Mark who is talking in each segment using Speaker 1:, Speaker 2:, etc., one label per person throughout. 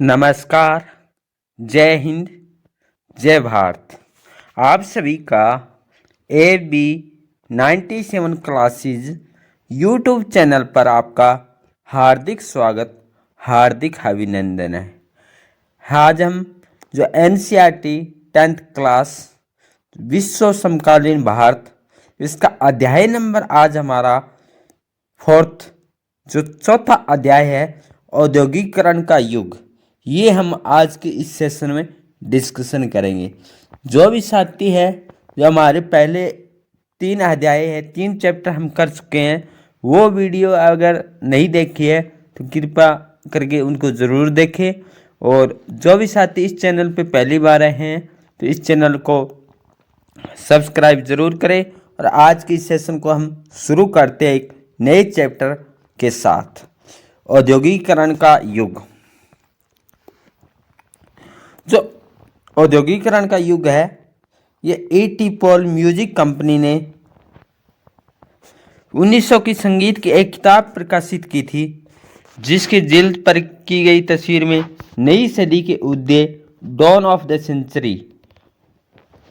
Speaker 1: नमस्कार। जय हिंद। जय भारत। आप सभी का AB 97 क्लासेज यूट्यूब चैनल पर आपका हार्दिक स्वागत, हार्दिक अभिनंदन है। आज हम जो NCERT 10th क्लास विश्व समकालीन भारत, इसका अध्याय नंबर आज हमारा फोर्थ जो चौथा अध्याय है, औद्योगिकरण का युग, ये हम आज के इस सेशन में डिस्कशन करेंगे। जो भी साथी है जो हमारे पहले 3 अध्याय है, 3 चैप्टर हम कर चुके हैं, वो वीडियो अगर नहीं देखी है तो कृपया करके उनको ज़रूर देखें। और जो भी साथी इस चैनल पे पहली बार आए हैं तो इस चैनल को सब्सक्राइब ज़रूर करें। और आज की सेशन को हम शुरू करते हैं एक नए चैप्टर के साथ, औद्योगिकरण का युग। जो औद्योगिकरण का युग है, ये A.T. पॉल म्यूजिक कंपनी ने 1900 की संगीत की एक किताब प्रकाशित की थी, जिसकी जिल्द पर की गई तस्वीर में नई सदी के उदय, डॉन ऑफ द सेंचुरी,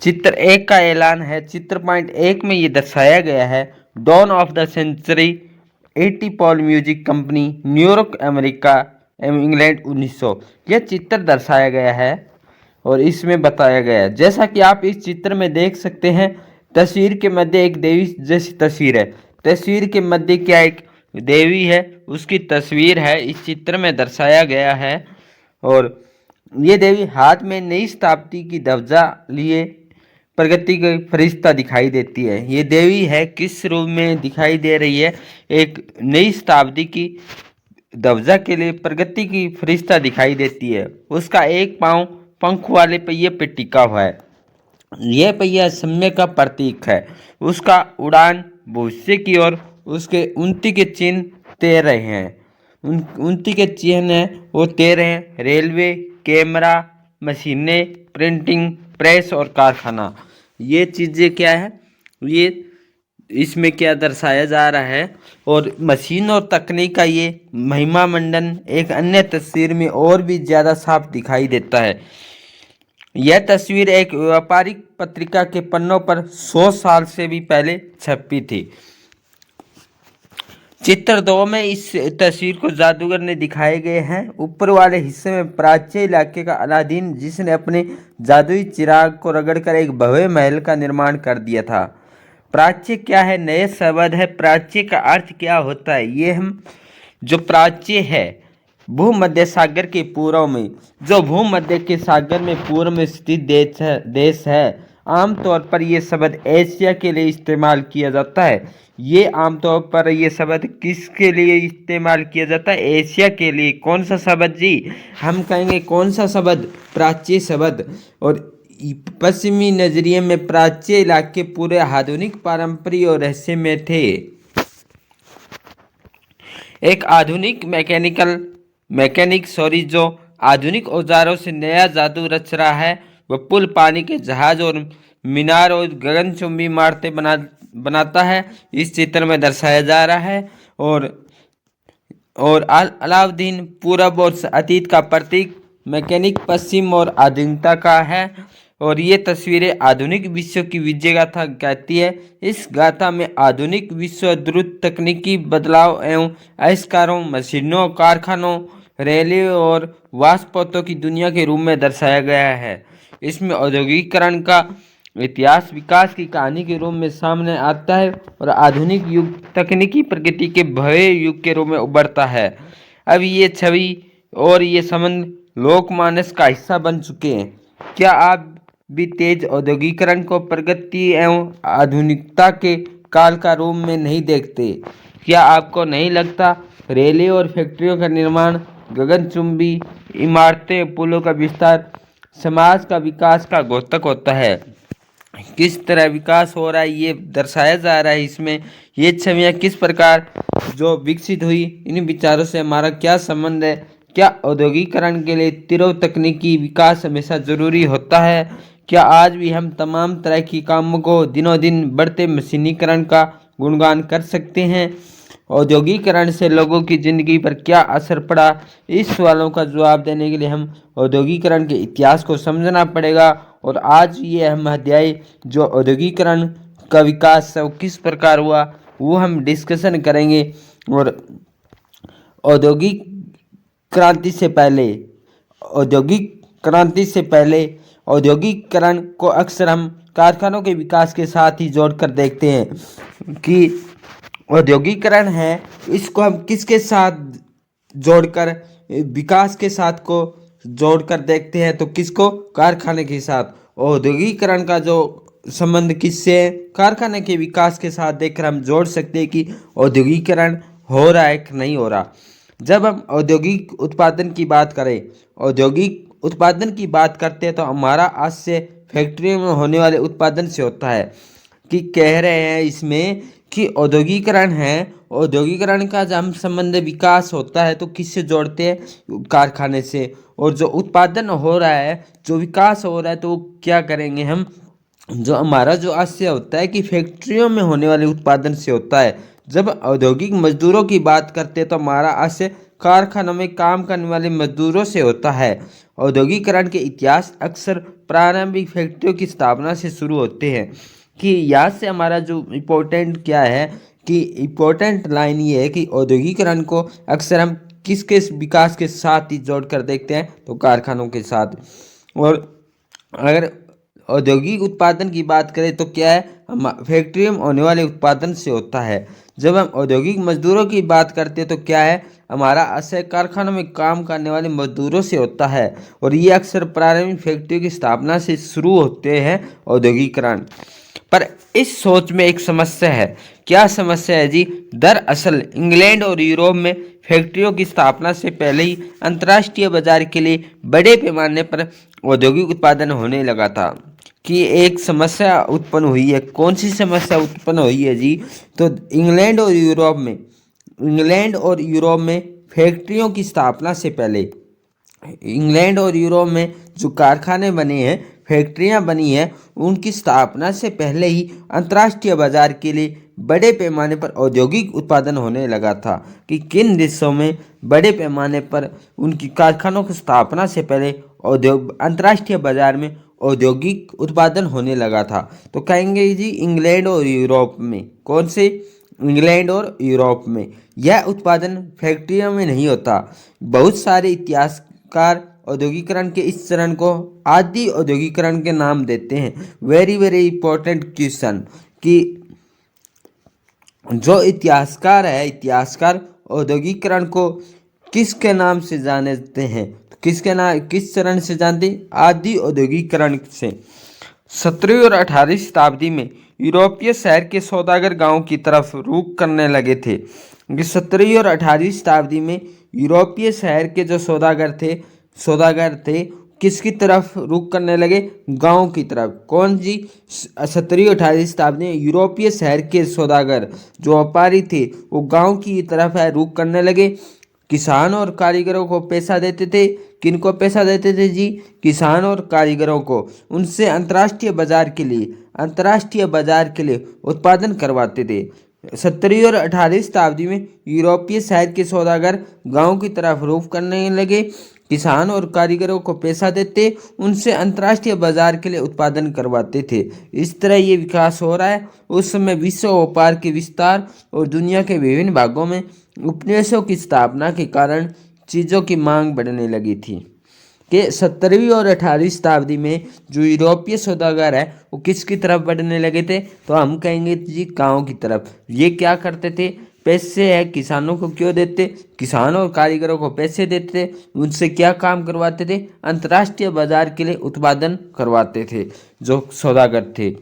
Speaker 1: चित्र 1 का ऐलान है। चित्र पॉइंट 1 में ये दर्शाया गया है, don of the century, A.T. Paul music company, New York, America एवं इंग्लैंड 1900। यह चित्र दर्शाया गया है और इसमें बताया गया है, जैसा कि आप इस चित्र में देख सकते हैं, तस्वीर के मध्य एक देवी जैसी तस्वीर है। तस्वीर के मध्य क्या एक देवी है, उसकी तस्वीर है इस चित्र में दर्शाया गया है। और ये देवी हाथ में नई शताब्दी की ध्वजा लिए प्रगति की फरिश्ता दिखाई देती है। ये देवी है किस रूप में दिखाई दे रही है? एक नई शताब्दी की ध्वजा के लिए प्रगति की फरिश्ता दिखाई देती है। उसका एक पांव पंख वाले पहिए पे टिका हुआ है। यह पहिया समय का प्रतीक है। उसका उड़ान भविष्य की ओर, उसके उन्नति के चिन्ह तैर रहे हैं। उन्नति के चिन्ह हैं वो तैर रहे हैं। रेलवे, कैमरा, मशीनें, प्रिंटिंग प्रेस और कारखाना, ये चीज़ें क्या है, ये इसमें क्या दर्शाया जा रहा है। और मशीन और तकनीक का ये महिमा मंडन एक अन्य तस्वीर में और भी ज़्यादा साफ दिखाई देता है। यह तस्वीर एक व्यापारिक पत्रिका के पन्नों पर 100 साल से भी पहले छपी थी। चित्र 2 में इस तस्वीर को जादूगर ने दिखाए गए हैं। ऊपर वाले हिस्से में प्राच्य इलाके का अलादीन, जिसने अपने जादुई चिराग को रगड़कर एक भव्य महल का निर्माण कर दिया था। प्राच्य क्या है? नए शब्द है। प्राच्य का अर्थ क्या होता है? ये हम जो प्राच्य है, भूमध्य सागर के पूर्व में, जो भूमध्य के सागर में पूर्व में स्थित देश है। आमतौर पर यह शब्द एशिया के लिए इस्तेमाल किया जाता है। ये आमतौर पर यह शब्द किसके लिए इस्तेमाल किया जाता है? एशिया के लिए। कौन सा शब्द जी? हम कहेंगे कौन सा शब्द? प्राच्य शब्द। और पश्चिमी नजरिए में प्राच्य इलाके पूरे आधुनिक, पारंपरिक और रहस्यमय थे। एक आधुनिक मैकेनिक जो आधुनिक औजारों से नया जादू रच रहा है, वह पुल, पानी के जहाज और मीनार और गगनचुंबी इमारतें बनाता है। इस चित्र में दर्शाया जा रहा है। और अलाउद्दीन पूरब और अतीत का प्रतीक, मैकेनिक पश्चिम और आधुनिकता का है। और ये तस्वीरें आधुनिक विश्व की विजय गाथा कहती है। इस गाथा में आधुनिक विश्व द्रुत तकनीकी बदलाव एवं आविष्कारों, मशीनों, कारखानों, रेलवे और वाष्पोत्सव की दुनिया के रूप में दर्शाया गया है। इसमें औद्योगिकरण का इतिहास विकास की कहानी के रूप में सामने आता है और आधुनिक युग तकनीकी प्रगति के भव्य युग के रूप में उभरता है। अब ये छवि और ये संबंध लोकमानस का हिस्सा बन चुके हैं। क्या आप भी तेज औद्योगिकरण को प्रगति एवं आधुनिकता के काल का रूप में नहीं देखते? क्या आपको नहीं लगता रेलवे और फैक्ट्रियों का निर्माण, गगनचुंबी इमारतें, पुलों का विस्तार समाज का विकास का द्योतक होता है? किस तरह विकास हो रहा है ये दर्शाया जा रहा है। इसमें ये छवियाँ किस प्रकार जो विकसित हुई, इन विचारों से हमारा क्या संबंध है? क्या औद्योगिकरण के लिए तीव्र तकनीकी विकास हमेशा जरूरी होता है? क्या आज भी हम तमाम तरह की कामों को दिनों दिन बढ़ते मशीनीकरण का गुणगान कर सकते हैं? औद्योगिकरण से लोगों की जिंदगी पर क्या असर पड़ा, इस सवालों का जवाब देने के लिए हम औद्योगिकरण के इतिहास को समझना पड़ेगा। और आज ये हम अध्याय जो औद्योगिकरण का विकास है वो किस प्रकार हुआ वो हम डिस्कशन करेंगे। और औद्योगिक क्रांति से पहले औद्योगिक क्रांति से पहले औद्योगिकरण को अक्सर हम कारखानों के विकास के साथ ही जोड़कर देखते हैं कि औद्योगिकरण है इसको हम किसके साथ जोड़कर विकास के साथ को जोड़कर देखते हैं, तो किसको, कारखाने के साथ। औद्योगिकरण का जो संबंध किससे है, कारखाने के विकास के साथ देखकर हम जोड़ सकते हैं कि औद्योगिकरण हो रहा है कि नहीं हो रहा। जब हम औद्योगिक उत्पादन की बात करें, औद्योगिक उत्पादन की बात करते हैं तो हमारा आज से फैक्ट्रियों में होने वाले उत्पादन से होता है कि कह रहे हैं इसमें कि औद्योगिकरण है। औद्योगिकरण का जब हम संबंध विकास होता है तो किससे जोड़ते हैं, कारखाने से। और जो उत्पादन हो रहा है, जो विकास हो रहा है, तो वो क्या करेंगे हम, जो हमारा जो आशय होता है कि फैक्ट्रियों में होने वाले उत्पादन से होता है। जब औद्योगिक मजदूरों की बात करते हैं तो हमारा आशय कारखानों में काम करने वाले मजदूरों से होता है। औद्योगिकरण के इतिहास अक्सर प्रारंभिक फैक्ट्रियों की स्थापना से शुरू होते हैं। कि यहाँ से हमारा जो इम्पोर्टेंट क्या है कि इम्पोर्टेंट लाइन ये है कि औद्योगिकरण को अक्सर हम किसके विकास के साथ ही जोड़कर देखते हैं, तो कारखानों के साथ। और अगर औद्योगिक उत्पादन की बात करें तो क्या है, हम फैक्ट्री में होने वाले उत्पादन से होता है। जब हम औद्योगिक मजदूरों की बात करते हैं तो क्या है, हमारा आशय कारखानों में काम करने वाले मजदूरों से होता है। और ये अक्सर प्रारंभिक फैक्ट्रियों की स्थापना से शुरू होते हैं औद्योगिकरण। पर इस सोच में एक समस्या है। क्या समस्या है जी, दरअसल इंग्लैंड और यूरोप में फैक्ट्रियों की स्थापना से पहले ही अंतर्राष्ट्रीय बाजार के लिए बड़े पैमाने पर औद्योगिक उत्पादन होने लगा था। कि एक समस्या उत्पन्न हुई है। कौन सी समस्या उत्पन्न हुई है जी, तो इंग्लैंड और यूरोप में फैक्ट्रियों की स्थापना से पहले, इंग्लैंड और यूरोप में जो कारखाने बने हैं, फैक्ट्रियां बनी हैं, उनकी स्थापना से पहले ही अंतर्राष्ट्रीय बाजार के लिए बड़े पैमाने पर औद्योगिक उत्पादन होने लगा था। कि किन देशों में बड़े पैमाने पर उनकी कारखानों की स्थापना से पहले अंतर्राष्ट्रीय बाजार में औद्योगिक उत्पादन होने लगा था, तो कहेंगे जी इंग्लैंड और यूरोप में। कौन से, इंग्लैंड और यूरोप में। यह उत्पादन फैक्ट्रियों में नहीं होता। बहुत सारे इतिहासकार औद्योगिकरण के इस चरण को आदि औद्योगिकरण के नाम देते हैं। वेरी वेरी इंपॉर्टेंट क्वेश्चन कि जो इतिहासकार औद्योगिकरण को किसके नाम से जानते हैं, तो किस चरण से जानते हैं, आदि औद्योगिकरण से। 17वीं और 18वीं शताब्दी में यूरोपीय शहर के सौदागर गांव की तरफ रुख करने लगे थे। 17वीं और 18वीं शताब्दी में यूरोपीय शहर के जो सौदागर थे किसकी तरफ रुख करने लगे, गांव की तरफ। कौन जी, 17वीं 18वीं शताब्दी में यूरोपीय शहर के सौदागर जो व्यापारी थे वो गांव की तरफ है रुख करने लगे। किसान और कारीगरों को पैसा देते थे। किनको पैसा देते थे जी, किसान और कारीगरों को। उनसे अंतर्राष्ट्रीय बाजार के लिए उत्पादन करवाते थे। 17वीं और 18वीं शताब्दी में यूरोपीय शहर के सौदागर गांव की तरफ रुख करने लगे। किसान और कारीगरों को पैसा देते, उनसे अंतर्राष्ट्रीय बाजार के लिए उत्पादन करवाते थे। इस तरह ये विकास हो रहा है। उस समय विश्व व्यापार के विस्तार और दुनिया के विभिन्न भागों में उपनिवेशों की स्थापना के कारण चीज़ों की मांग बढ़ने लगी थी। कि 17वीं और 18वीं शताब्दी में जो यूरोपीय सौदागर है वो किसकी तरफ बढ़ने लगे थे, तो हम कहेंगे जी गांव की तरफ। ये क्या करते थे, पैसे है किसानों को क्यों देते, किसान और कारीगरों को पैसे देते थे, उनसे क्या काम करवाते थे, अंतर्राष्ट्रीय बाजार के लिए उत्पादन करवाते थे जो सौदागर थे।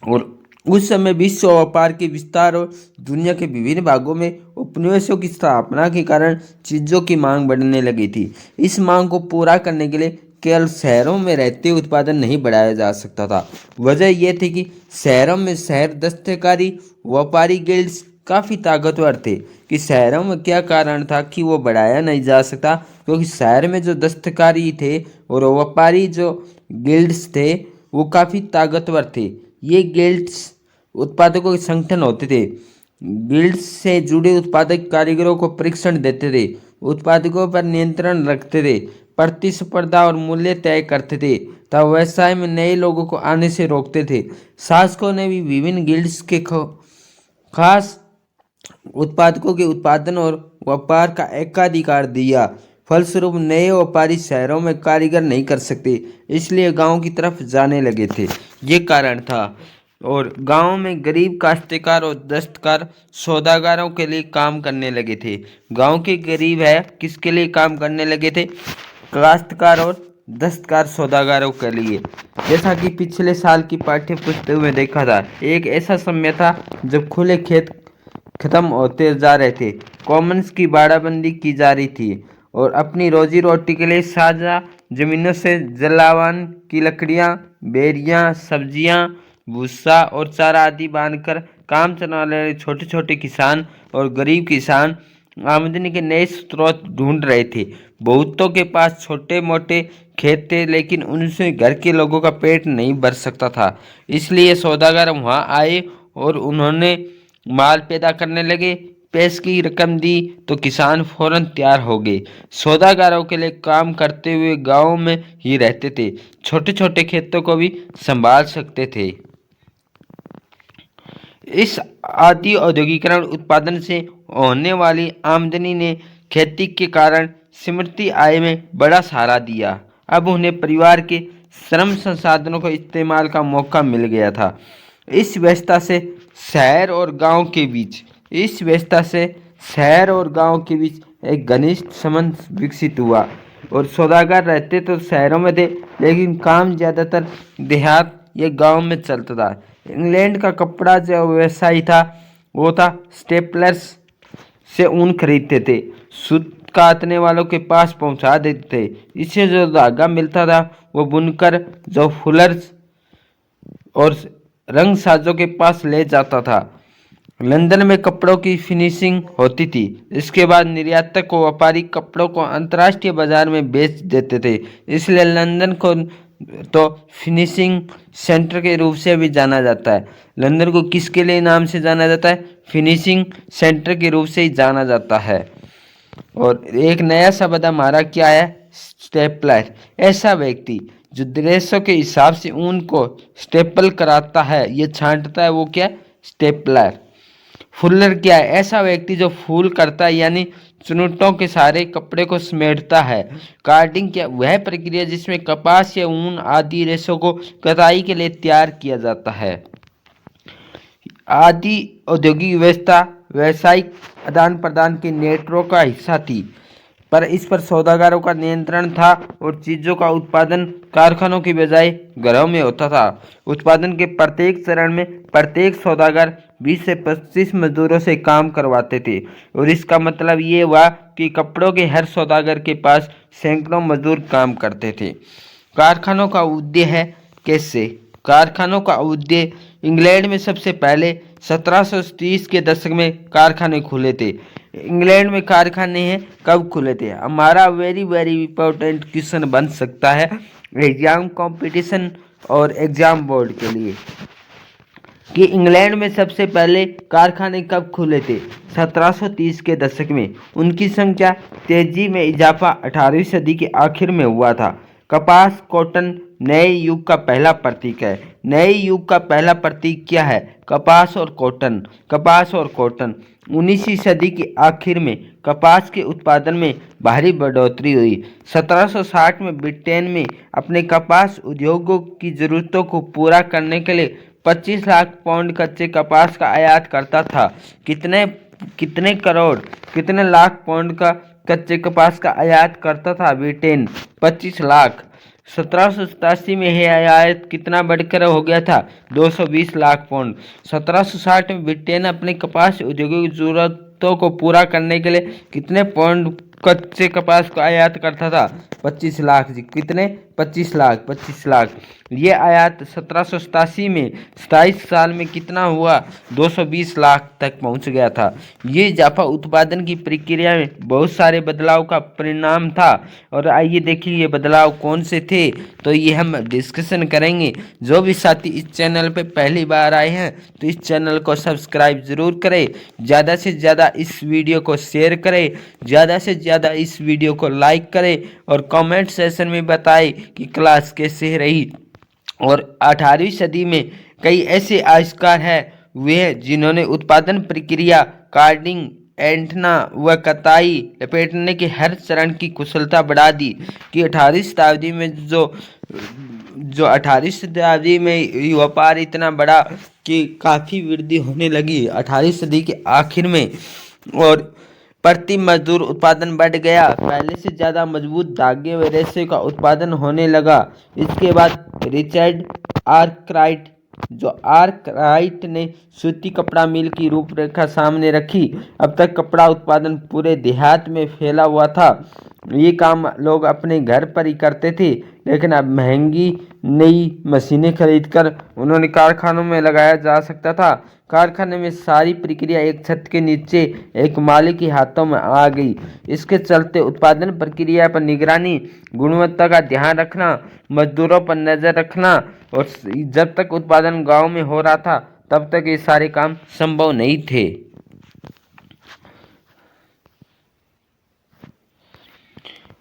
Speaker 1: और उस समय विश्व व्यापार के विस्तार और दुनिया के विभिन्न भागों में उपनिवेशों की स्थापना के कारण चीज़ों की मांग बढ़ने लगी थी। इस मांग को पूरा करने के लिए केवल शहरों में रहते उत्पादन नहीं बढ़ाया जा सकता था। वजह यह थी कि शहरों में शहर दस्तकारी व्यापारी गिल्ड्स काफ़ी ताकतवर थे। कि शहरों में क्या कारण था कि वो बढ़ाया नहीं जा सकता, क्योंकि शहर में जो दस्तकारी थे और व्यापारी जो गिल्ड्स थे वो काफ़ी ताकतवर थे। ये गिल्ड्स उत्पादकों के संगठन होते थे। गिल्ड्स से जुड़े उत्पादक कारीगरों को प्रशिक्षण देते थे, उत्पादकों पर नियंत्रण रखते थे, प्रतिस्पर्धा और मूल्य तय करते थे तथा व्यवसाय में नए लोगों को आने से रोकते थे। शासकों ने भी विभिन्न गिल्ड्स के खास उत्पादकों के उत्पादन और व्यापार का एकाधिकार दिया। फलस्वरूप नए व्यापारी शहरों में कारीगर नहीं कर सकते, इसलिए गांव की तरफ जाने लगे थे। ये कारण था। और गांव में गरीब काश्तकार और दस्तकार सौदागरों के लिए काम करने लगे थे। गांव के गरीब है किसके लिए काम करने लगे थे? काश्तकार और दस्तकार सौदागरों के लिए। जैसा कि पिछले साल की पाठ्य पुस्तक में देखा था, एक ऐसा समय था जब खुले खेत खत्म होते जा रहे थे, कॉमन्स की बाड़ाबंदी की जा रही थी और अपनी रोजी रोटी के लिए साझा जमीनों से जलावन की लकड़ियां, बेरियां, सब्जियां, भूसा और चारा आदि बांधकर काम चलाने वाले छोटे छोटे किसान और गरीब किसान आमदनी के नए स्रोत ढूंढ रहे थे। बहुतों के पास छोटे मोटे खेत थे, लेकिन उनसे घर के लोगों का पेट नहीं भर सकता था। इसलिए सौदागर वहां आए और उन्होंने माल पैदा करने लगे। पैसे की रकम दी तो किसान फौरन तैयार हो गए। सौदागरों के लिए काम करते हुए गांव में ही रहते थे, छोटे छोटे खेतों को भी संभाल सकते थे। इस आदि औद्योगिकरण उत्पादन से होने वाली आमदनी ने खेती के कारण सिमरती आय में बड़ा सहारा दिया। अब उन्हें परिवार के श्रम संसाधनों को इस्तेमाल का मौका मिल गया था। इस व्यवस्था से शहर और गांव के बीच एक घनिष्ठ संबंध विकसित हुआ। और सौदागर रहते तो शहरों में थे, लेकिन काम ज़्यादातर देहात या गांव में चलता था। इंग्लैंड का कपड़ा जो व्यवसायी था वो था स्टेपलर्स से ऊन खरीदते थे, सूत काटने वालों के पास पहुंचा देते थे। इससे जो धागा मिलता था वो बुनकर जो फुलर्स और रंग साजों के पास ले जाता था। लंदन में कपड़ों की फिनिशिंग होती थी। इसके बाद निर्यातक को व्यापारी कपड़ों को अंतर्राष्ट्रीय बाजार में बेच देते थे। इसलिए लंदन को तो फिनिशिंग सेंटर के रूप से भी जाना जाता है। लंदन को किसके लिए नाम से जाना जाता है? फिनिशिंग सेंटर के रूप से ही जाना जाता है। और एक नया शब्द हमारा क्या है? स्टेपलर। ऐसा व्यक्ति जो ड्रेसों के हिसाब से ऊन को स्टेपल कराता है, ये छांटता है, वो क्या? स्टेपलर। फुलर क्या है? ऐसा व्यक्ति जो फूल करता है, यानी चुनटों के सारे कपड़े को समेटता है। कार्डिंग क्या? वह प्रक्रिया जिसमें कपास या ऊन आदि रेशों को कताई के लिए तैयार किया जाता है। आदि औद्योगिक व्यवस्था व्यावसायिक आदान प्रदान के नेटवर्क का हिस्सा थी, पर इस पर सौदागरों का नियंत्रण था और चीज़ों का उत्पादन कारखानों की बजाय घरों में होता था। उत्पादन के प्रत्येक चरण में प्रत्येक सौदागर 20 से 25 मजदूरों से काम करवाते थे, और इसका मतलब ये हुआ कि कपड़ों के हर सौदागर के पास सैकड़ों मजदूर काम करते थे। कारखानों का उदय है कैसे? कारखानों का उदय इंग्लैंड में सबसे पहले 1730 के दशक में कारखाने खुले थे। इंग्लैंड में कारखाने हैं कब खुले थे? हमारा वेरी वेरी इंपॉर्टेंट क्वेश्चन बन सकता है एग्जाम कंपटीशन और एग्जाम बोर्ड के लिए कि इंग्लैंड में सबसे पहले कारखाने कब खुले थे? 1730 के दशक में। उनकी संख्या तेजी में इजाफा 18वीं सदी के आखिर में हुआ था। कपास कॉटन नए युग का पहला प्रतीक है। नए युग का पहला प्रतीक क्या है? कपास और कॉटन। कपास और कॉटन। 19वीं सदी के आखिर में कपास के उत्पादन में भारी बढ़ोतरी हुई। 1760 में ब्रिटेन में अपने कपास उद्योगों की जरूरतों को पूरा करने के लिए 25 लाख पाउंड कच्चे कपास का आयात करता था। कितने लाख पाउंड का कच्चे कपास का आयात करता था ब्रिटेन? 25 लाख। 1787 में यह आयात कितना बढ़कर हो गया था? 220 लाख पाउंड। 1760 में ब्रिटेन अपने कपास उद्योगों की जरूरतों को पूरा करने के लिए कितने पाउंड कच्चे कपास का आयात करता था? 25 लाख जी। कितने? 25 लाख। ये आयात 1787 में 27 साल में कितना हुआ, 220 लाख तक पहुंच गया था। ये इजाफा उत्पादन की प्रक्रिया में बहुत सारे बदलाव का परिणाम था। और आइए देखिए ये बदलाव कौन से थे, तो ये हम डिस्कशन करेंगे। जो भी साथी इस चैनल पे पहली बार आए हैं तो इस चैनल को सब्सक्राइब जरूर करें, ज़्यादा से ज़्यादा इस वीडियो को शेयर करें, ज़्यादा से ज़्यादा इस वीडियो को लाइक करें और कमेंट सेशन में बताएं कि क्लास कैसे रही। और 18वीं सदी में कई ऐसे आविष्कार हैं हुए हैं जिन्होंने उत्पादन प्रक्रिया, कार्डिंग, ऐंठना व कताई लपेटने के हर चरण की कुशलता बढ़ा दी। कि 18वीं शताब्दी में जो 18वीं शताब्दी में व्यापार इतना बड़ा कि काफ़ी वृद्धि होने लगी 18वीं सदी के आखिर में, और प्रति मजदूर उत्पादन बढ़ गया। पहले से ज़्यादा मजबूत धागे व रेशे का उत्पादन होने लगा। इसके बाद रिचर्ड आर्कराइट ने सूती कपड़ा मिल की रूपरेखा सामने रखी। अब तक कपड़ा उत्पादन पूरे देहात में फैला हुआ था। ये काम लोग अपने घर पर ही करते थे, लेकिन अब महंगी नई मशीनें खरीदकर उन्होंने कारखानों में लगाया जा सकता था। कारखाने में सारी प्रक्रिया एक छत के नीचे एक मालिक के हाथों में आ गई। इसके चलते उत्पादन प्रक्रिया पर निगरानी, गुणवत्ता का ध्यान रखना, मजदूरों पर नजर रखना, और जब तक उत्पादन गांव में हो रहा था तब तक ये सारे काम संभव नहीं थे।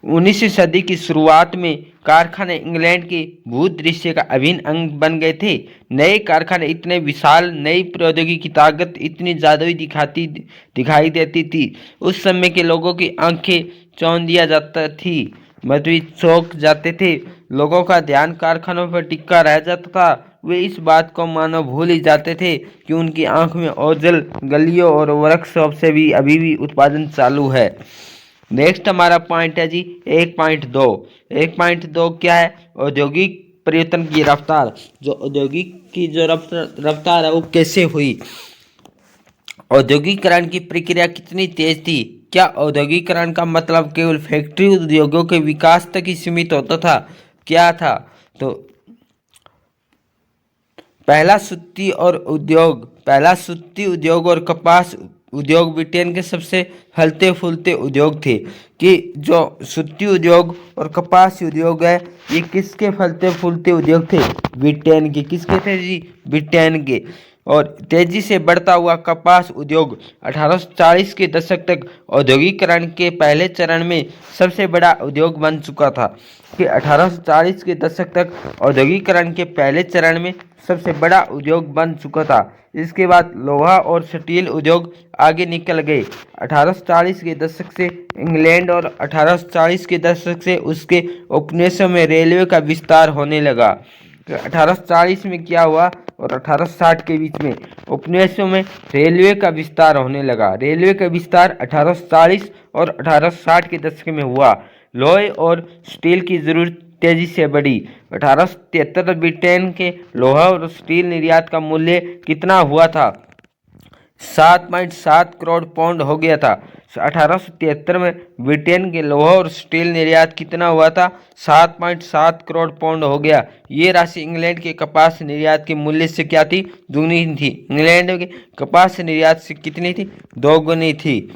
Speaker 1: 19वीं सदी की शुरुआत में कारखाने इंग्लैंड के भूदृश्य का अभिन्न अंग बन गए थे। नए कारखाने इतने विशाल, नई प्रौद्योगिकी की ताकत इतनी जादुई दिखाई देती थी। उस समय के लोगों की आंखें चौंध दिया जाता थी, मजबूत चौंक जाते थे। लोगों का ध्यान कारखानों पर टिका रह जाता था। वे इस बात को मानो भूल ही जाते थे कि उनकी आंख में ओझल गलियों और वर्कशॉप से भी अभी भी उत्पादन चालू है। नेक्स्ट हमारा पॉइंट है जी 1.2। 1.2 क्या है? औद्योगिक परिवर्तन की रफ्तार। जो औद्योगिक की जो रफ्तार है वो कैसे हुई, औद्योगिकरण की प्रक्रिया कितनी तेज थी। क्या औद्योगिकरण का मतलब केवल फैक्ट्री उद्योगों के विकास तक ही सीमित होता था? क्या था? तो पहला सूती उद्योग और कपास उद्योग ब्रिटेन के सबसे फलते फूलते उद्योग थे। कि जो सूती उद्योग और कपास उद्योग है ये किसके फलते फूलते उद्योग थे? ब्रिटेन के। किसके थे जी? ब्रिटेन के। और तेजी से बढ़ता हुआ कपास उद्योग 1840 के दशक तक औद्योगिकरण के पहले चरण में सबसे बड़ा उद्योग बन चुका था। कि 1840 के दशक तक औद्योगिकरण के पहले चरण में सबसे बड़ा उद्योग बन चुका था। इसके बाद लोहा और स्टील उद्योग आगे निकल गए। 1840 के दशक से इंग्लैंड और 1840 के दशक से उसके उपनिवेशों में रेलवे का विस्तार होने लगा। 1840 में क्या हुआ और 1860 के बीच में उपनिवेशों में रेलवे का विस्तार होने लगा। रेलवे का विस्तार 1840 और 1860 के दशक में हुआ। लोहे और स्टील की जरूरत तेजी से बढ़ी। 1873 ब्रिटेन के लोहा और स्टील निर्यात का मूल्य कितना हुआ था? 7.7 करोड़ पाउंड हो गया था। 1873 में ब्रिटेन के लोहा और स्टील निर्यात कितना हुआ था? 7.7 करोड़ पाउंड हो गया। ये राशि इंग्लैंड के कपास निर्यात के मूल्य से क्या थी? दुगनी थी। इंग्लैंड के कपास निर्यात से कितनी थी? दोगुनी थी।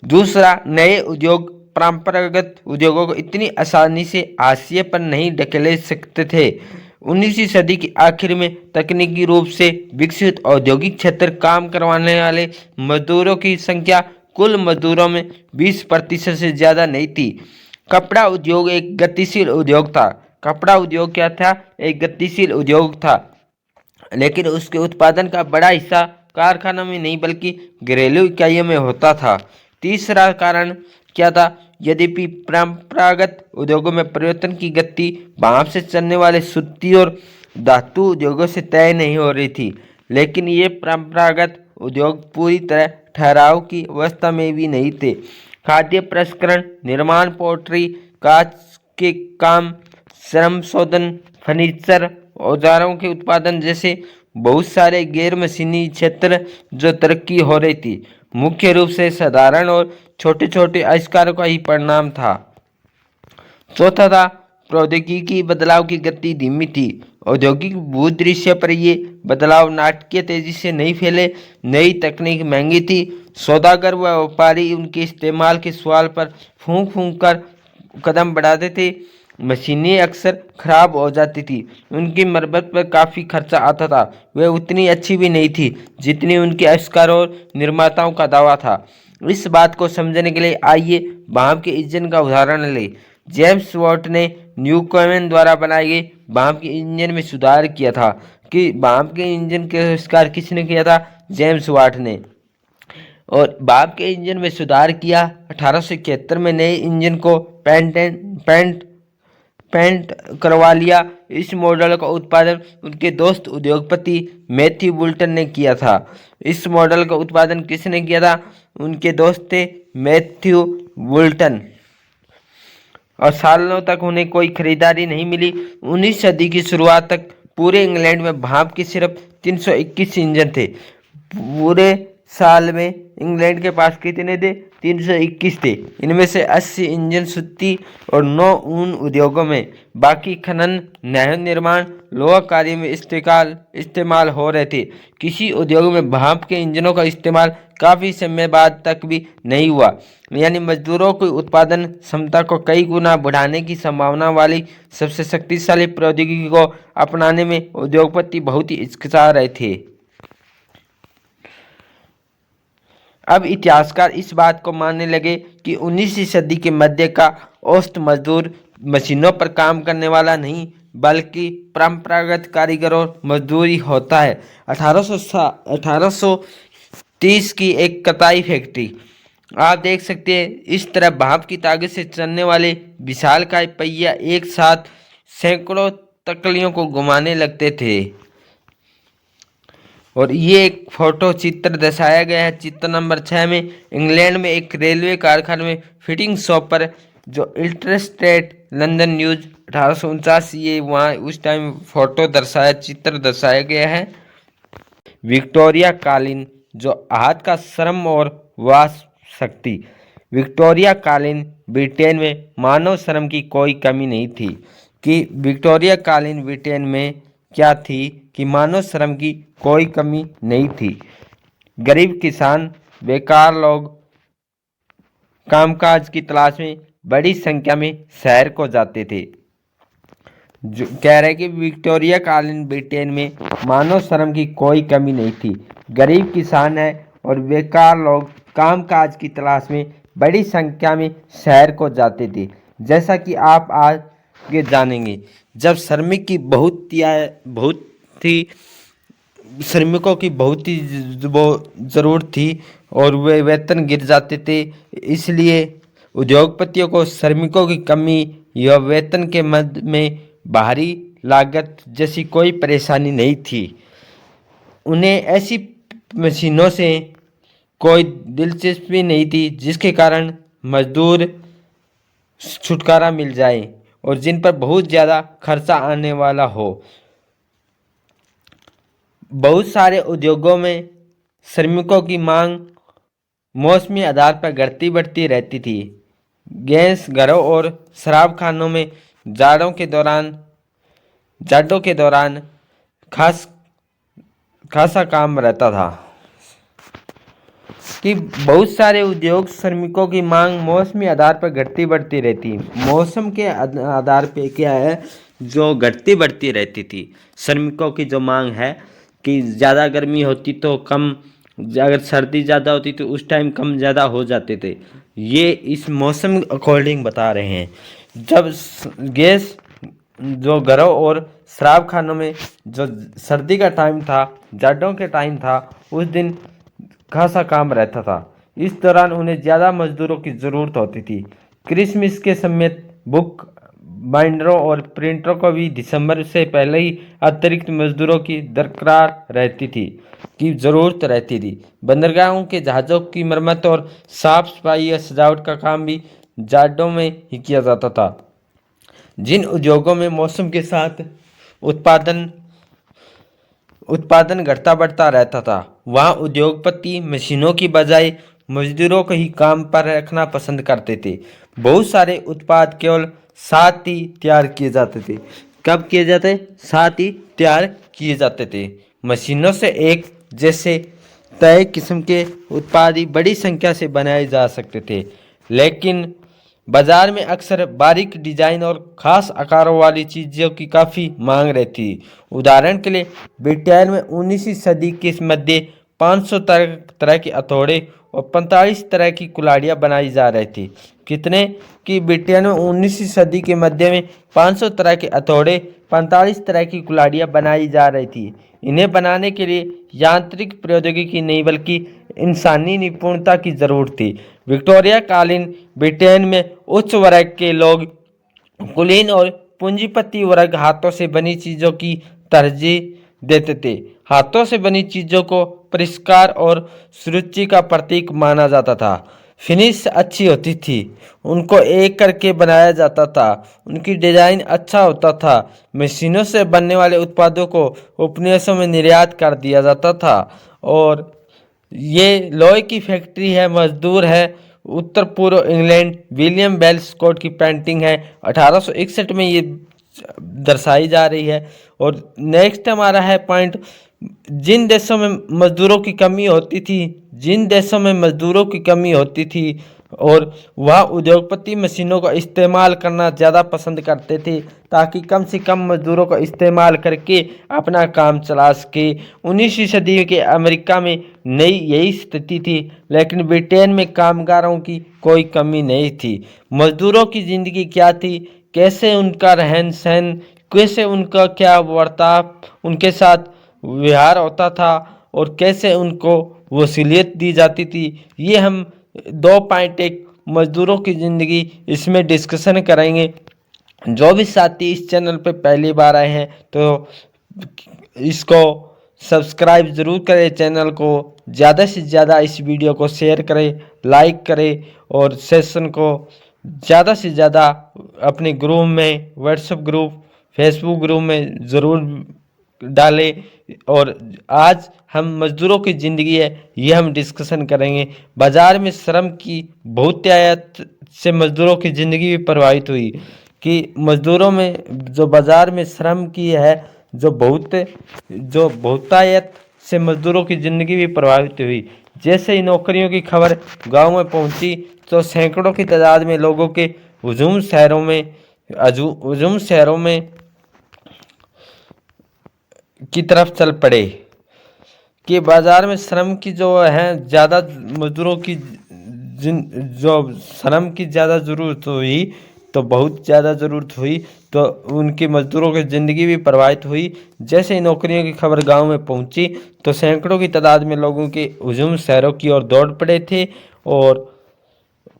Speaker 1: दूसरा, नए उद्योग परंपरागत उद्योगों को इतनी आसानी से हाशिए पर नहीं ढकेले सकते थे। 19वीं सदी के आखिर में तकनीकी रूप से विकसित औद्योगिक क्षेत्र काम करवाने वाले मजदूरों की संख्या कुल मजदूरों में 20% से ज़्यादा नहीं थी। कपड़ा उद्योग एक गतिशील उद्योग था। कपड़ा उद्योग क्या था? एक गतिशील उद्योग था, लेकिन उसके उत्पादन का बड़ा हिस्सा कारखानों में नहीं बल्कि घरेलू इकाइयों में होता था। तीसरा कारण क्या था? यद्यपि परंपरागत उद्योगों में परिवर्तन की गति भाप से चलने वाले सूती और धातु उद्योगों से तय नहीं हो रही थी, लेकिन ये परंपरागत उद्योग पूरी तरह ठहराव की अवस्था में भी नहीं थे। खाद्य प्रसंस्करण, निर्माण, पोल्ट्री, कांच के काम, श्रम शोधन, फर्नीचर, औजारों के उत्पादन जैसे बहुत सारे गैर मशीनी क्षेत्र जो तरक्की हो रही थी, मुख्य रूप से साधारण और छोटे छोटे आविष्कारों का ही परिणाम था। चौथा था प्रौद्योगिकी बदलाव की गति धीमी थी। औद्योगिक भूदृश्य पर ये बदलाव नाटकीय तेजी से नहीं फैले। नई तकनीक महंगी थी। सौदागर व व्यापारी उनके इस्तेमाल के सवाल पर फूंक फूंक कर कदम बढ़ाते थे। मशीनें अक्सर खराब हो जाती थी। उनकी मरम्मत पर काफ़ी खर्चा आता था। वे उतनी अच्छी भी नहीं थी जितनी उनके आविष्कार और निर्माताओं का दावा था। इस बात को समझने के लिए आइए भाप के इंजन का उदाहरण लें। जेम्स वाट ने न्यूकोमेन द्वारा बनाए गए भाप के इंजन में सुधार किया था। कि भाप के इंजन के आविष्कार किसने किया था? जेम्स वाट ने। और भाप के इंजन में सुधार किया। 1871 में नए इंजन को पेंट करवा लिया। इस मॉडल का उत्पादन उनके दोस्त उद्योगपति मैथ्यू बुल्टन ने किया था। इस मॉडल का उत्पादन किसने किया था? उनके दोस्त थे मैथ्यू बुल्टन। और सालों तक उन्हें कोई खरीदारी नहीं मिली। 19 सदी की शुरुआत तक पूरे इंग्लैंड में भाप के सिर्फ 321 इंजन थे। पूरे साल में इंग्लैंड के पास कितने थे? 321 थे। इनमें से 80 इंजन सूती और 9 ऊन उद्योगों में, बाकी खनन, नहर निर्माण, लोहा कार्य में इस्तेमाल हो रहे थे। किसी उद्योग में भाप के इंजनों का इस्तेमाल काफ़ी समय बाद तक भी नहीं हुआ। यानी मजदूरों की उत्पादन क्षमता को कई गुना बढ़ाने की संभावना वाली सबसे शक्तिशाली प्रौद्योगिकी को अपनाने में उद्योगपति बहुत ही हिचकिचा रहे थे। अब इतिहासकार इस बात को मानने लगे कि 19वीं सदी के मध्य का औसत मजदूर मशीनों पर काम करने वाला नहीं बल्कि परंपरागत कारीगर और मजदूरी होता है। 1830 की एक कताई फैक्ट्री आप देख सकते हैं। इस तरह भाप की ताकत से चलने वाले विशालकाय पहिया एक साथ सैकड़ों तकलियों को घुमाने लगते थे। और ये एक फोटो चित्र दर्शाया गया है चित्र नंबर 6 में। इंग्लैंड में एक रेलवे कारखाने में फिटिंग शॉप पर जो इल्स्ट्रेटेड लंदन न्यूज 1849, ये वहाँ उस टाइम फोटो चित्र दर्शाया गया है। विक्टोरिया कालीन जो हाथ का श्रम और वास शक्ति। विक्टोरिया कालीन ब्रिटेन में मानव श्रम की कोई कमी नहीं थी। कि विक्टोरिया कालीन ब्रिटेन में क्या थी? कि मानव श्रम की कोई कमी नहीं थी। गरीब किसान, बेकार लोग कामकाज की तलाश में बड़ी संख्या में शहर को जाते थे। जो कह रहे कि विक्टोरिया कालीन ब्रिटेन में मानव श्रम की कोई कमी नहीं थी। गरीब किसान है और बेकार लोग कामकाज की तलाश में बड़ी संख्या में शहर को जाते थे। जैसा कि आप आगे जानेंगे, जब श्रमिकों की बहुत ही ज़रूरत थी और वे वेतन गिर जाते थे, इसलिए उद्योगपतियों को श्रमिकों की कमी या वेतन के मद में बाहरी लागत जैसी कोई परेशानी नहीं थी। उन्हें ऐसी मशीनों से कोई दिलचस्पी नहीं थी जिसके कारण मजदूर छुटकारा मिल जाए और जिन पर बहुत ज़्यादा खर्चा आने वाला हो। बहुत सारे उद्योगों में श्रमिकों की मांग मौसमी आधार पर घटती बढ़ती रहती थी। गैस घरों और शराब खानों में जाड़ों के दौरान खासा काम रहता था। कि बहुत सारे उद्योग श्रमिकों की मांग मौसमी आधार पर घटती बढ़ती रहती। मौसम के आधार पे क्या है, जो घटती बढ़ती रहती थी। श्रमिकों की जो मांग है कि ज़्यादा गर्मी होती तो कम, अगर सर्दी ज़्यादा होती तो उस टाइम कम ज़्यादा हो जाते थे। ये इस मौसम अकॉर्डिंग बता रहे हैं। जब गैस जो घरों और शराब खानों में जो सर्दी का टाइम था, जाड़ों के टाइम था, उस दिन खासा काम रहता था। इस दौरान उन्हें ज़्यादा मजदूरों की ज़रूरत होती थी। क्रिसमस के समय बुक बाइंडरों और प्रिंटरों को भी दिसंबर से पहले ही अतिरिक्त मजदूरों की दरकार रहती थी की ज़रूरत रहती थी। बंदरगाहों के जहाज़ों की मरम्मत और साफ सफाई या सजावट का काम भी जाड़ों में ही किया जाता था। जिन उद्योगों में मौसम के साथ उत्पादन घटता बढ़ता रहता था, वहाँ उद्योगपति मशीनों की बजाय मजदूरों को ही काम पर रखना पसंद करते थे। बहुत सारे उत्पाद केवल साथ ही तैयार किए जाते थे। कब किए जाते? साथ ही तैयार किए जाते थे। मशीनों से एक जैसे तय किस्म के उत्पाद ही बड़ी संख्या से बनाए जा सकते थे, लेकिन बाजार में अक्सर बारीक डिजाइन और खास आकारों वाली चीज़ों की काफ़ी मांग रहती। उदाहरण के लिए ब्रिटेन में 19वीं सदी के मध्य 500 तरह के हथौड़े और 45 तरह की कुल्हाड़ियाँ बनाई जा रही थी। कितने? कि ब्रिटेन में 19वीं सदी के मध्य में 500 तरह के हथौड़े, 45 तरह की कुल्हाड़ियाँ बनाई जा रही थी। इन्हें बनाने के लिए यांत्रिक प्रौद्योगिकी नहीं बल्कि इंसानी निपुणता की जरूरत थी। विक्टोरिया कालीन ब्रिटेन में उच्च वर्ग के लोग कुलीन और पूंजीपति वर्ग हाथों से बनी चीज़ों की तरजीह देते थे। हाथों से बनी चीज़ों को परिष्कार और सुरुचि का प्रतीक माना जाता था। फिनिश अच्छी होती थी, उनको एक करके बनाया जाता था, उनकी डिजाइन अच्छा होता था। मशीनों से बनने वाले उत्पादों को उपनिवेशों में निर्यात कर दिया जाता था। और ये लोहे की फैक्ट्री है, मजदूर है। उत्तर पूर्व इंग्लैंड विलियम बेल स्कॉट की पेंटिंग है, 1861 में ये दर्शाई जा रही है। और नेक्स्ट हमारा है पॉइंट, जिन देशों में मजदूरों की कमी होती थी, जिन देशों में मजदूरों की कमी होती थी और वह उद्योगपति मशीनों का इस्तेमाल करना ज़्यादा पसंद करते थे ताकि कम से कम मजदूरों का इस्तेमाल करके अपना काम चला सके। 19वीं सदी के अमेरिका में नई यही स्थिति थी, लेकिन ब्रिटेन में कामगारों की कोई कमी नहीं थी। मजदूरों की ज़िंदगी क्या थी, कैसे उनका रहन सहन, कैसे उनका क्या बर्ताव उनके साथ व्यवहार होता था और कैसे उनको वसीयत दी जाती थी, ये हम 2.1 मजदूरों की ज़िंदगी इसमें डिस्कशन करेंगे। जो भी साथी इस चैनल पे पहली बार आए हैं तो इसको सब्सक्राइब ज़रूर करें, चैनल को ज़्यादा से ज़्यादा इस वीडियो को शेयर करें, लाइक करें और सेशन को ज़्यादा से ज़्यादा अपने ग्रुप में, व्हाट्सएप ग्रुप, फेसबुक ग्रुप में ज़रूर डालें। और आज हम मजदूरों की ज़िंदगी है ये हम डिस्कशन करेंगे। बाज़ार में श्रम की बहुतायत से मजदूरों की ज़िंदगी भी प्रभावित हुई कि मजदूरों में जो बाज़ार में श्रम की है जो बहुतायत से मजदूरों की ज़िंदगी भी प्रभावित हुई। जैसे ही नौकरियों की खबर गांव में पहुंची तो सैकड़ों की तादाद में लोगों के हुजूम शहरों में की तरफ चल पड़े कि बाज़ार में श्रम की जो है ज़्यादा मजदूरों की जो श्रम की ज़्यादा ज़रूरत हुई तो बहुत ज़्यादा ज़रूरत हुई तो उनकी मजदूरों की ज़िंदगी भी प्रभावित हुई। जैसे ही नौकरियों की खबर गांव में पहुंची तो सैकड़ों की तादाद में लोगों के हुजूम शहरों की ओर दौड़ पड़े थे और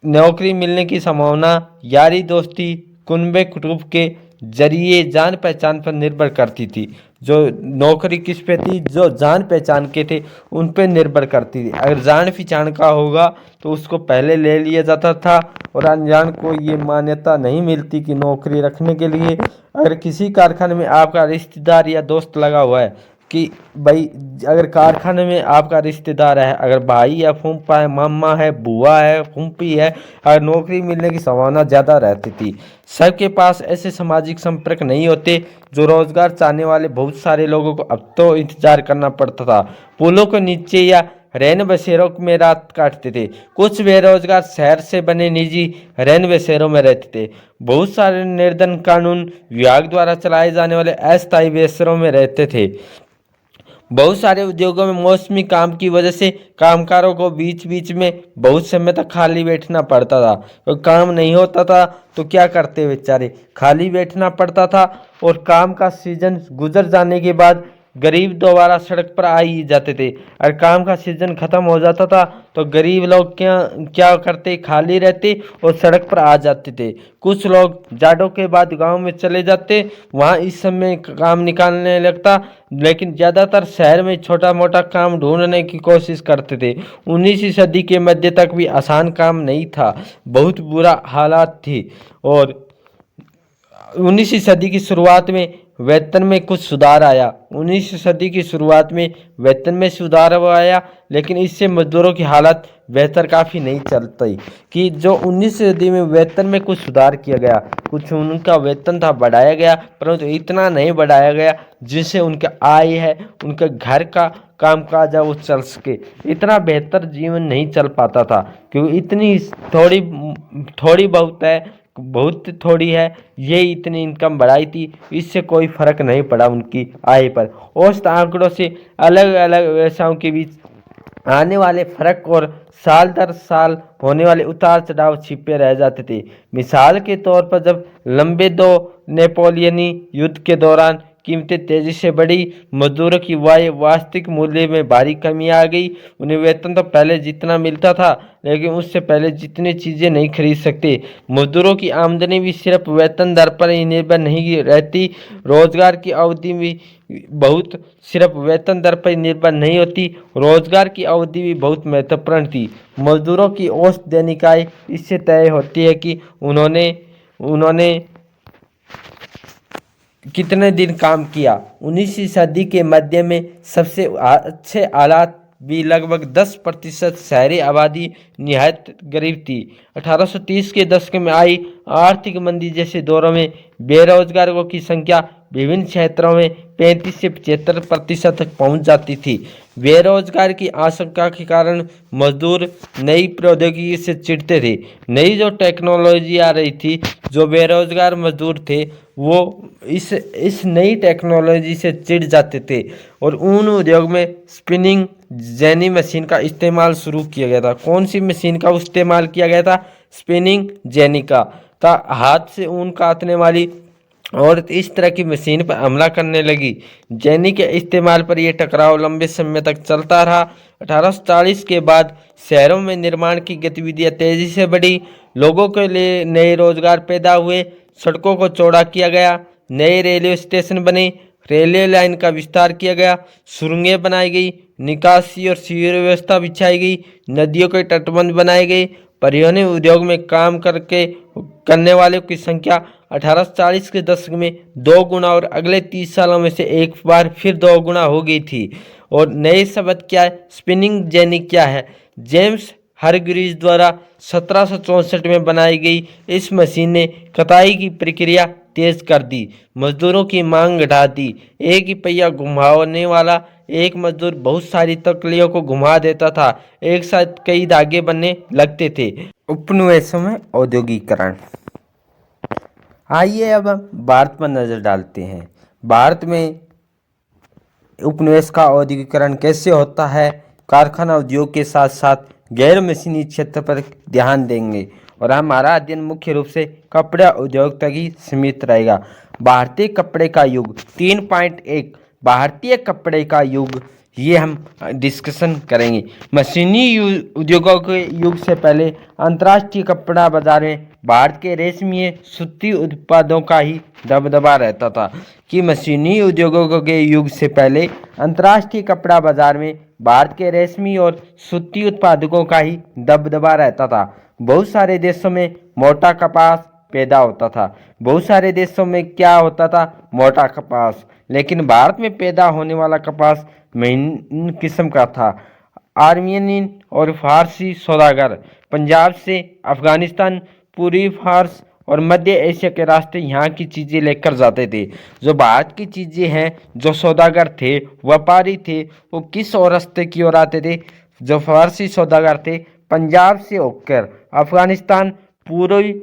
Speaker 1: नौकरी मिलने की संभावना यारी दोस्ती कुनबे कुटुंब के जरिए जान पहचान पर निर्भर करती थी। जो नौकरी किस पे थी, जो जान पहचान के थे उन पे निर्भर करती थी। अगर जान पहचान का होगा तो उसको पहले ले लिया जाता था और अनजान को ये मान्यता नहीं मिलती कि नौकरी रखने के लिए। अगर किसी कारखाने में आपका रिश्तेदार या दोस्त लगा हुआ है कि भाई, अगर कारखाने में आपका रिश्तेदार है, अगर भाई या फूफा है, मामा है, बुआ है, फूफी है, अगर नौकरी मिलने की संभावना ज़्यादा रहती थी। सबके पास ऐसे सामाजिक संपर्क नहीं होते जो रोजगार चाहने वाले बहुत सारे लोगों को अब तो इंतजार करना पड़ता था। पुलों के नीचे या रैन बसेरों में रात काटते थे। कुछ बेरोजगार शहर से बने निजी रैन बसेरों में रहते थे। बहुत सारे निर्धन कानून विभाग द्वारा चलाए जाने वाले अस्थायी बसेरों में रहते थे। बहुत सारे उद्योगों में मौसमी काम की वजह से कामगारों को बीच बीच में बहुत समय तक खाली बैठना पड़ता था। तो काम नहीं होता था तो क्या करते बेचारे, खाली बैठना पड़ता था। और काम का सीजन गुजर जाने के बाद गरीब दोबारा सड़क पर आ ही जाते थे। और काम का सीजन खत्म हो जाता था तो गरीब लोग क्या करते, खाली रहते और सड़क पर आ जाते थे। कुछ लोग जाड़ों के बाद गांव में चले जाते, वहां इस समय काम निकालने लगता, लेकिन ज़्यादातर शहर में छोटा मोटा काम ढूंढने की कोशिश करते थे। 19वीं सदी के मध्य तक भी आसान काम नहीं था, बहुत बुरा हालात थी। और 19वीं सदी की शुरुआत में वेतन में कुछ सुधार आया। 19वीं सदी की शुरुआत में वेतन में सुधार आया, लेकिन इससे मजदूरों की हालत बेहतर काफ़ी नहीं चलती। कि जो 19वीं सदी में वेतन में कुछ सुधार किया गया, कुछ उनका वेतन था बढ़ाया गया, परंतु इतना नहीं बढ़ाया गया जिससे उनका आय है, उनका घर का कामकाज है वो चल सके। इतना बेहतर जीवन नहीं चल पाता था, क्योंकि इतनी थोड़ी थोड़ी बहुत है, बहुत थोड़ी है, ये इतनी इनकम बढ़ाई थी, इससे कोई फर्क नहीं पड़ा उनकी आय पर। औसत आंकड़ों से अलग अलग व्यवसायों के बीच आने वाले फर्क और साल दर साल होने वाले उतार चढ़ाव छिपे रह जाते थे। मिसाल के तौर पर जब लंबे दो नेपोलियनी युद्ध के दौरान कीमतें तेजी से बढ़ी, मजदूरों की वास्तविक मूल्य में भारी कमी आ गई। उन्हें वेतन तो पहले जितना मिलता था, लेकिन उससे पहले जितनी चीज़ें नहीं खरीद सकते। मजदूरों की आमदनी भी सिर्फ वेतन दर पर ही निर्भर नहीं रहती, रोजगार की अवधि भी बहुत सिर्फ वेतन दर पर निर्भर नहीं होती, रोजगार की अवधि भी बहुत महत्वपूर्ण थी। मजदूरों की औसत दैनिक आय इससे तय होती है कि उन्होंने उन्होंने कितने दिन काम किया। 19वीं सदी के मध्य में सबसे अच्छे हालात भी लगभग 10% शहरी आबादी निहायत गरीब थी। 1830 के दशक में आई आर्थिक मंदी जैसे दौरों में बेरोजगारों की संख्या विभिन्न क्षेत्रों में 35 से 75% तक पहुंच जाती थी। बेरोजगार की आशंका के कारण मजदूर नई प्रौद्योगिकी से चिढ़ते थे। नई जो टेक्नोलॉजी आ रही थी, जो बेरोजगार मजदूर थे वो इस नई टेक्नोलॉजी से चिढ़ जाते थे, और ऊन उद्योग में स्पिनिंग जेनी मशीन का इस्तेमाल शुरू किया गया था। कौन सी मशीन का इस्तेमाल किया गया था? स्पिनिंग जेनी का हाथ से ऊन काटने वाली और इस तरह की मशीन पर हमला करने लगी। जेनी के इस्तेमाल पर यह टकराव लंबे समय तक चलता रहा। 1840 के बाद शहरों में निर्माण की गतिविधियां तेजी से बढ़ी, लोगों के लिए नए रोजगार पैदा हुए, सड़कों को चौड़ा किया गया, नए रेलवे स्टेशन बने, रेलवे लाइन का विस्तार किया गया, सुरंगें बनाई गई, निकासी और सीवर व्यवस्था बिछाई गई, नदियों के तटबंध बनाए गए, परिवहन उद्योग में काम करने वालों की संख्या 1840 के दशक में 2 गुना और अगले 30 सालों में से एक बार फिर 2 गुना हो गई थी। और नए शब्द क्या है? स्पिनिंग जेनी क्या है? जेम्स हरग्रीव्स द्वारा 1764 में बनाई गई इस मशीन ने कताई की प्रक्रिया तेज कर दी, मजदूरों की मांग घटा दी। एक ही पहिया घुमाने वाला एक मजदूर बहुत सारी तकलियों को घुमा देता था, एक साथ कई धागे बनने लगते थे। उपनिवेशों में औद्योगिकरण। आइए अब हम भारत पर नजर डालते हैं। भारत में उपनिवेश का औद्योगिकरण कैसे होता है, कारखाना उद्योग के साथ साथ गैर मशीनी क्षेत्र पर ध्यान देंगे, और हमारा अध्ययन मुख्य रूप से कपड़ा उद्योग तक ही सीमित रहेगा। भारतीय कपड़े का युग 3.1 भारतीय कपड़े का युग, ये हम डिस्कशन करेंगे। मशीनी उद्योगों के युग से पहले अंतर्राष्ट्रीय कपड़ा बाजार में भारत के रेशमी सूती उत्पादों का ही दबदबा रहता था। कि मशीनी उद्योगों के युग से पहले अंतर्राष्ट्रीय कपड़ा बाजार में भारत के रेशमी और सूती उत्पादकों का ही दबदबा रहता था। बहुत सारे देशों में मोटा कपास पैदा होता था। बहुत सारे देशों में क्या होता था? मोटा कपास। लेकिन भारत में पैदा होने वाला कपास महीन किस्म का था। आर्मेनियन और फारसी सौदागर पंजाब से अफगानिस्तान, पूर्वी फारस और मध्य एशिया के रास्ते यहाँ की चीज़ें लेकर जाते थे। जो भारत की चीज़ें हैं, जो सौदागर थे, व्यापारी थे, वो किस और रास्ते की ओर आते थे? जो फारसी सौदागर थे, पंजाब से होकर अफगानिस्तान, पूर्वी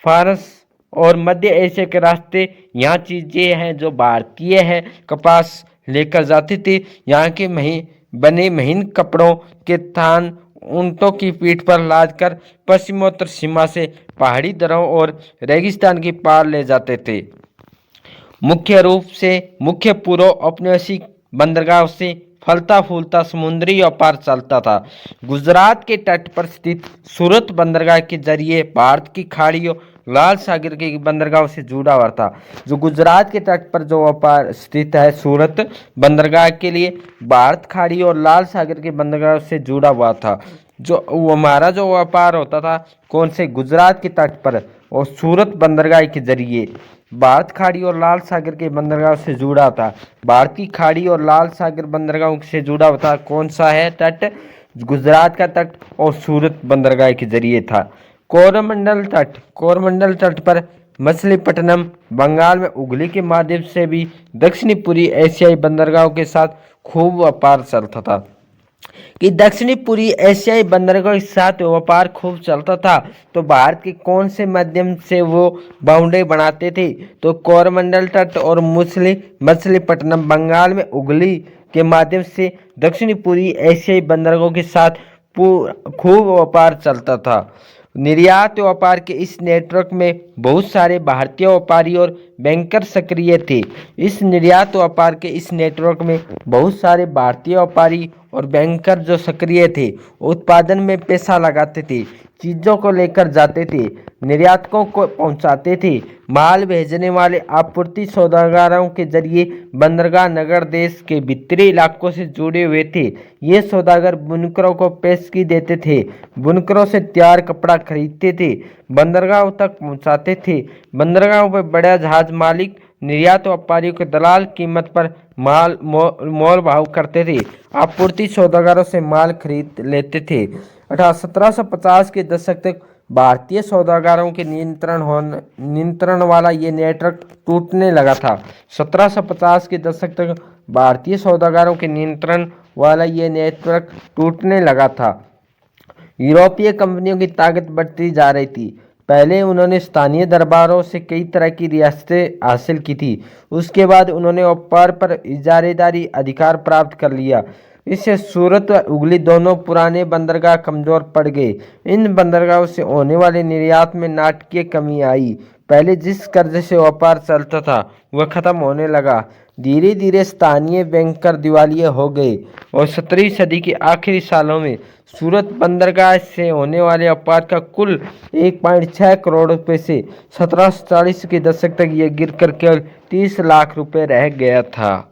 Speaker 1: फारस और मध्य एशिया के रास्ते यहाँ चीज़ें हैं जो भारतीय हैं कपास लेकर जाते थे। यहाँ के बने महीन कपड़ों के थान ऊंटों की पीठ पर लाद कर पश्चिमोत्तर सीमा से पहाड़ी दर्रों और रेगिस्तान की पार ले जाते थे। मुख्य रूप से मुख्य पूर्व औपनिवेशिक बंदरगाह से फलता फूलता समुद्री व्यापार चलता था। गुजरात के तट पर स्थित सूरत बंदरगाह के जरिए भारत की खाड़ियों लाल सागर के बंदरगाह से जुड़ा हुआ था। जो गुजरात के तट पर जो व्यापार स्थित है सूरत बंदरगाह के लिए भारत खाड़ी और लाल सागर के बंदरगाह से जुड़ा हुआ था। जो हमारा जो व्यापार होता था कौन से? गुजरात के तट पर और सूरत बंदरगाह के जरिए। भारत खाड़ी और लाल सागर के बंदरगाह से जुड़ा था। भारत की खाड़ी और लाल सागर बंदरगाहों से जुड़ा हुआ था। कौन सा है तट? गुजरात का तट और सूरत बंदरगाह के जरिए था। कोरोमंडल तट, कोरोमंडल तट पर मछलीपट्टनम, बंगाल में हुगली के माध्यम से भी दक्षिणी पूर्वी एशियाई बंदरगाहों के साथ खूब व्यापार चलता था। कि दक्षिणी पूर्वी एशियाई बंदरगाहों के साथ व्यापार खूब चलता था, तो भारत के कौन से माध्यम से वो बाउंड्री बनाते थे? तो कोरोमंडल तट और मछलीपट्टनम, बंगाल में हुगली के माध्यम से दक्षिणी पूर्वी एशियाई बंदरगाहों के साथ खूब व्यापार चलता था। निर्यात व्यापार के इस नेटवर्क में बहुत सारे भारतीय व्यापारी और बैंकर सक्रिय थे। इस निर्यात व्यापार के इस नेटवर्क में बहुत सारे भारतीय व्यापारी और बैंकर जो सक्रिय थे, उत्पादन में पैसा लगाते थे, चीज़ों को लेकर जाते थे, निर्यातकों को पहुंचाते थे। माल भेजने वाले आपूर्ति सौदागरों के जरिए बंदरगाह नगर देश के भीतरी इलाकों से जुड़े हुए थे। ये सौदागर बुनकरों को पेशगी देते थे, बुनकरों से तैयार कपड़ा खरीदते थे, बंदरगाहों तक पहुंचाते थे। बंदरगाहों पर बड़ा जहाज मालिक निर्यात व्यापारियों के दलाल कीमत पर मोल भाव करते थे, आपूर्ति सौदागरों से माल खरीद लेते थे। 1750 के दशक तक भारतीय सौदागरों के नियंत्रण वाला ये नेटवर्क टूटने लगा था। 1750 के दशक तक भारतीय सौदागरों के नियंत्रण वाला ये नेटवर्क टूटने लगा था। यूरोपीय कंपनियों की ताकत बढ़ती जा रही थी। पहले उन्होंने स्थानीय दरबारों से कई तरह की रियासतें हासिल की थी। उसके बाद उन्होंने व्यापार पर इजारेदारी अधिकार प्राप्त कर लिया। इससे सूरत व हुगली दोनों पुराने बंदरगाह कमजोर पड़ गए। इन बंदरगाहों से होने वाले निर्यात में नाटकीय कमी आई। पहले जिस कर्ज से व्यापार चलता था वह खत्म होने लगा। धीरे धीरे स्थानीय बैंकर दिवालिया हो गए और 17वीं सदी के आखिरी सालों में सूरत बंदरगाह से होने वाले व्यापार का कुल 1.6 करोड़ रुपए से 1740 के दशक तक यह गिरकर केवल 30 लाख रुपए रह गया था।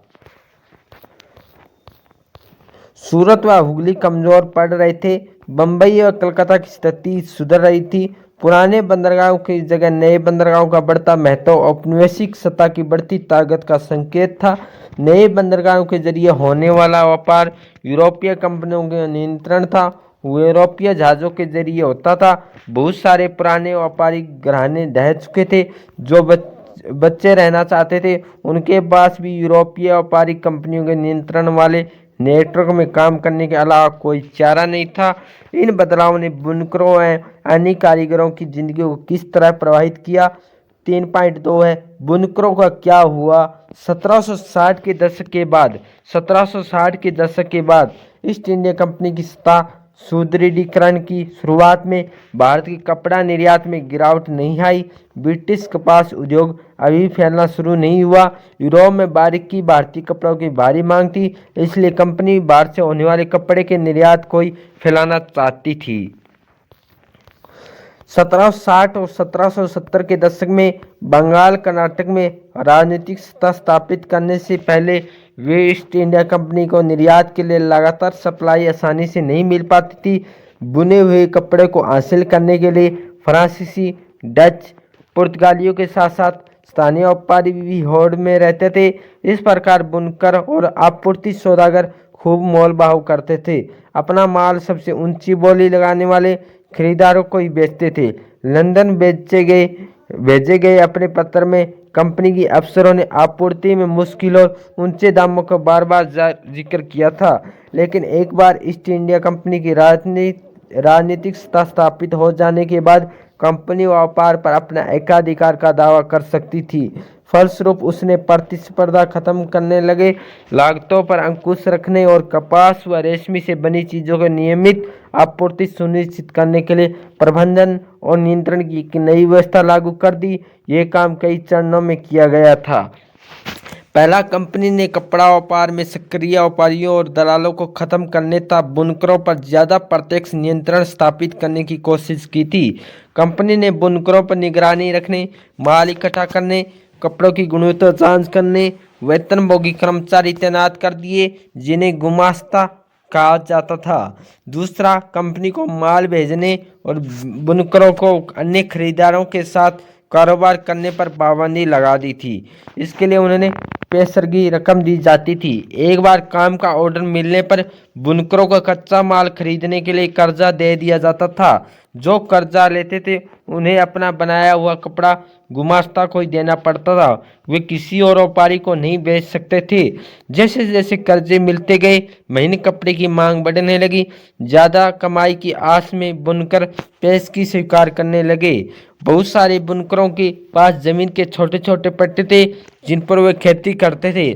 Speaker 1: सूरत व हुगली कमजोर पड़ रहे थे। बम्बई और कलकत्ता की स्थिति सुधर रही थी। पुराने बंदरगाहों की जगह नए बंदरगाहों का बढ़ता महत्व औपनिवेशिक सत्ता की बढ़ती ताकत का संकेत था। नए बंदरगाहों के जरिए होने वाला व्यापार यूरोपीय कंपनियों के नियंत्रण था। यूरोपीय जहाज़ों के जरिए होता था। बहुत सारे पुराने व्यापारी घराने ढह चुके थे। जो बच्चे रहना चाहते थे उनके पास भी यूरोपीय व्यापारी कंपनियों के नियंत्रण वाले नेटवर्क में काम करने के अलावा कोई चारा नहीं था। इन बदलावों ने बुनकरों व अन्य कारीगरों की जिंदगी को किस तरह प्रभावित किया? 3.2 है, बुनकरों का क्या हुआ? 1760 के दशक के बाद 1760 के दशक के बाद ईस्ट इंडिया कंपनी की सत्ता सुदृढ़ीकरण की शुरुआत में भारत के कपड़ा निर्यात में गिरावट नहीं आई। ब्रिटिश कपास उद्योग अभी फैलना शुरू नहीं हुआ। यूरोप में बारीकी भारतीय कपड़ों की भारी मांग थी, इसलिए कंपनी भारत से होने वाले कपड़े के निर्यात को ही फैलाना चाहती थी। 1760 और 1770 के दशक में बंगाल कर्नाटक में राजनीतिक सत्ता स्थापित करने से पहले वे ईस्ट इंडिया कंपनी को निर्यात के लिए लगातार सप्लाई आसानी से नहीं मिल पाती थी। बुने हुए कपड़े को हासिल करने के लिए फ्रांसीसी, डच, पुर्तगालियों के साथ साथ स्थानीय व्यापारी भी होड़ में रहते थे। इस प्रकार बुनकर और आपूर्ति सौदागर खूब मोल भाव करते थे। अपना माल सबसे ऊंची बोली लगाने वाले खरीदारों को ही बेचते थे। लंदन भेजे गए अपने पत्र में कंपनी की अफसरों ने आपूर्ति में मुश्किल और ऊंचे दामों का बार बार जिक्र किया था। लेकिन एक बार ईस्ट इंडिया कंपनी की राजनीतिक सत्ता स्थापित हो जाने के बाद कंपनी व्यापार पर अपना एकाधिकार का दावा कर सकती थी। फलस्वरूप उसने प्रतिस्पर्धा खत्म करने लगे, लागतों पर अंकुश रखने और कपास व रेशमी से बनी चीज़ों की नियमित आपूर्ति सुनिश्चित करने के लिए प्रबंधन और नियंत्रण की एक नई व्यवस्था लागू कर दी। ये काम कई चरणों में किया गया था। पहला, कंपनी ने कपड़ा व्यापार में सक्रिय व्यापारियों और दलालों को खत्म करने तथा बुनकरों पर ज़्यादा प्रत्यक्ष नियंत्रण स्थापित करने की कोशिश की थी। कंपनी ने बुनकरों पर निगरानी रखने, माल इकट्ठा करने, कपड़ों की गुणवत्ता जांच करने, वेतनभोगी कर्मचारी तैनात कर दिए जिन्हें गुमास्ता कहा जाता था। दूसरा, कंपनी को माल भेजने और बुनकरों को अन्य खरीदारों के साथ कारोबार करने पर पाबंदी लगा दी थी। इसके लिए उन्होंने पैसगी रकम दी जाती थी। एक बार काम का ऑर्डर मिलने पर बुनकरों को कच्चा माल खरीदने के लिए कर्जा दे दिया जाता था। जो कर्जा लेते थे उन्हें अपना बनाया हुआ कपड़ा गुमास्ता को ही देना पड़ता था। वे किसी और व्यापारी को नहीं बेच सकते थे। जैसे जैसे कर्जे मिलते गए महीने कपड़े की मांग बढ़ने लगी। ज़्यादा कमाई की आस में बुनकर पेशगी स्वीकार करने लगे। बहुत सारे बुनकरों के पास जमीन के छोटे छोटे पट्टे थे जिन पर वे खेती करते थे,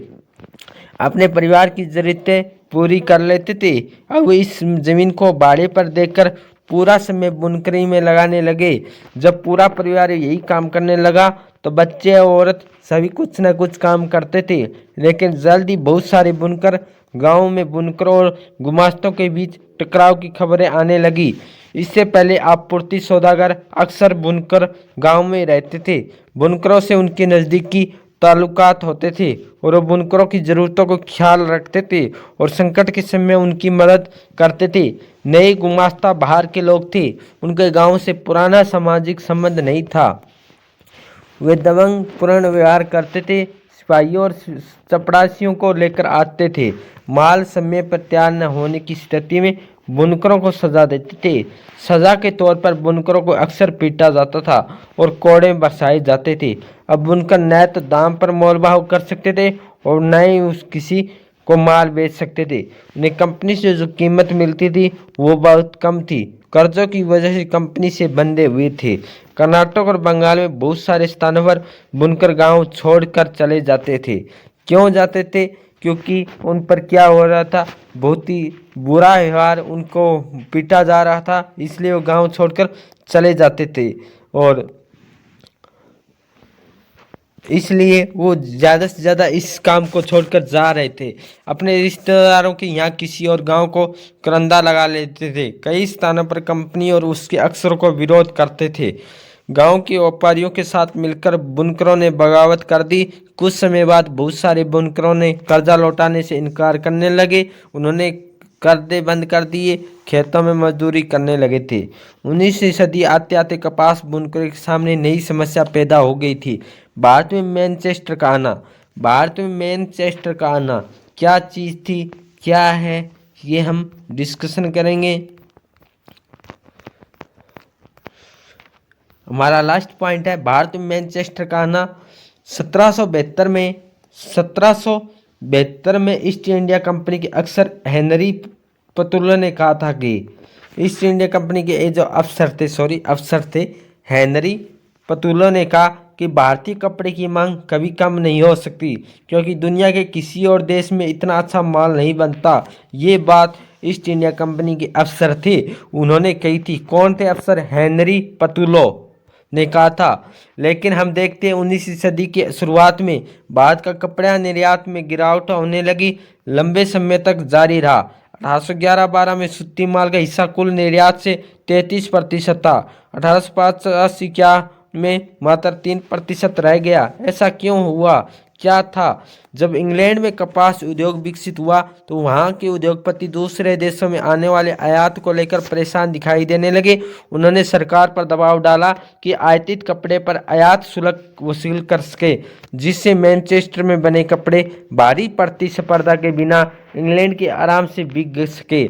Speaker 1: अपने परिवार की जरूरतें पूरी कर लेते थे। अब वे इस जमीन को भाड़े पर देकर पूरा समय बुनकरी में लगाने लगे। जब पूरा परिवार यही काम करने लगा तो बच्चे और औरत सभी कुछ न कुछ काम करते थे। लेकिन जल्द ही बहुत सारे बुनकर गांव में बुनकरों और गुमास्तों के बीच टकराव की खबरें आने लगी। इससे पहले आपूर्ति सौदागर अक्सर बुनकर गांव में रहते थे। बुनकरों से उनके नज़दीकी ताल्लुकात होते थे और वो बुनकरों की ज़रूरतों को ख्याल रखते थे और संकट के समय उनकी मदद करते थे। नए गुमास्ता बाहर के लोग थे, उनके गांव से पुराना सामाजिक संबंध नहीं था। वे दबंग पूर्ण व्यवहार करते थे, सिपाहियों और चपरासियों को लेकर आते थे। माल समय पर तैयार न होने की स्थिति में बुनकरों को सजा देते थे। सजा के तौर पर बुनकरों को अक्सर पीटा जाता था और कोड़े बरसाए जाते थे। अब बुनकर न तो दाम पर मोल भाव कर सकते थे और न ही किसी को माल बेच सकते थे। उन्हें कंपनी से जो कीमत मिलती थी वो बहुत कम थी। कर्जों की वजह से कंपनी से बंधे हुए थे। कर्नाटक और बंगाल में बहुत सारे स्थानों पर बुनकर गांव छोड़कर चले जाते थे। क्यों जाते थे? क्योंकि उन पर क्या हो रहा था, बहुत ही बुरा व्यवहार, उनको पीटा जा रहा था, इसलिए वो गांव छोड़कर चले जाते थे और इसलिए वो ज़्यादा से ज़्यादा इस काम को छोड़कर जा रहे थे। अपने रिश्तेदारों के यहाँ किसी और गांव को करंदा लगा लेते थे। कई स्थानों पर कंपनी और उसके अफसरों को विरोध करते थे। गांव के व्यापारियों के साथ मिलकर बुनकरों ने बगावत कर दी। कुछ समय बाद बहुत सारे बुनकरों ने कर्जा लौटाने से इनकार करने लगे। उन्होंने कर्जे बंद कर दिए, खेतों में मजदूरी करने लगे थे। 19वीं सदी आते आते कपास बुनकरों के सामने नई समस्या पैदा हो गई थी। भारत में मैनचेस्टर का आना क्या चीज़ थी, क्या है, ये हम डिस्कशन करेंगे। हमारा लास्ट पॉइंट है भारत में मैनचेस्टर का आना। 1772 में ईस्ट इंडिया कंपनी के अक्सर हेनरी पतुल्ला ने कहा था कि ईस्ट इंडिया कंपनी के जो अफसर थे हेनरी पतुल्ला ने कहा कि भारतीय कपड़े की मांग कभी कम नहीं हो सकती क्योंकि दुनिया के किसी और देश में इतना अच्छा माल नहीं बनता। ये बात ईस्ट इंडिया कंपनी के अफसर थे, उन्होंने कही थी। कौन थे अफसर? हेनरी पतुल्ला ने कहा था। लेकिन हम देखते हैं 19वीं सदी के शुरुआत में भारत का कपड़ा निर्यात में गिरावट होने लगी, लंबे समय तक जारी रहा। 1811-12 में सूती माल का हिस्सा कुल निर्यात से 33% था। 1885 में मात्र 3% रह गया। ऐसा क्यों हुआ? क्या था? जब इंग्लैंड में कपास उद्योग विकसित हुआ तो वहाँ के उद्योगपति दूसरे देशों में आने वाले आयात को लेकर परेशान दिखाई देने लगे। उन्होंने सरकार पर दबाव डाला कि आयातित कपड़े पर आयात शुल्क वसूल कर सके, जिससे मैनचेस्टर में बने कपड़े भारी प्रतिस्पर्धा के बिना इंग्लैंड के आराम से बिक सके।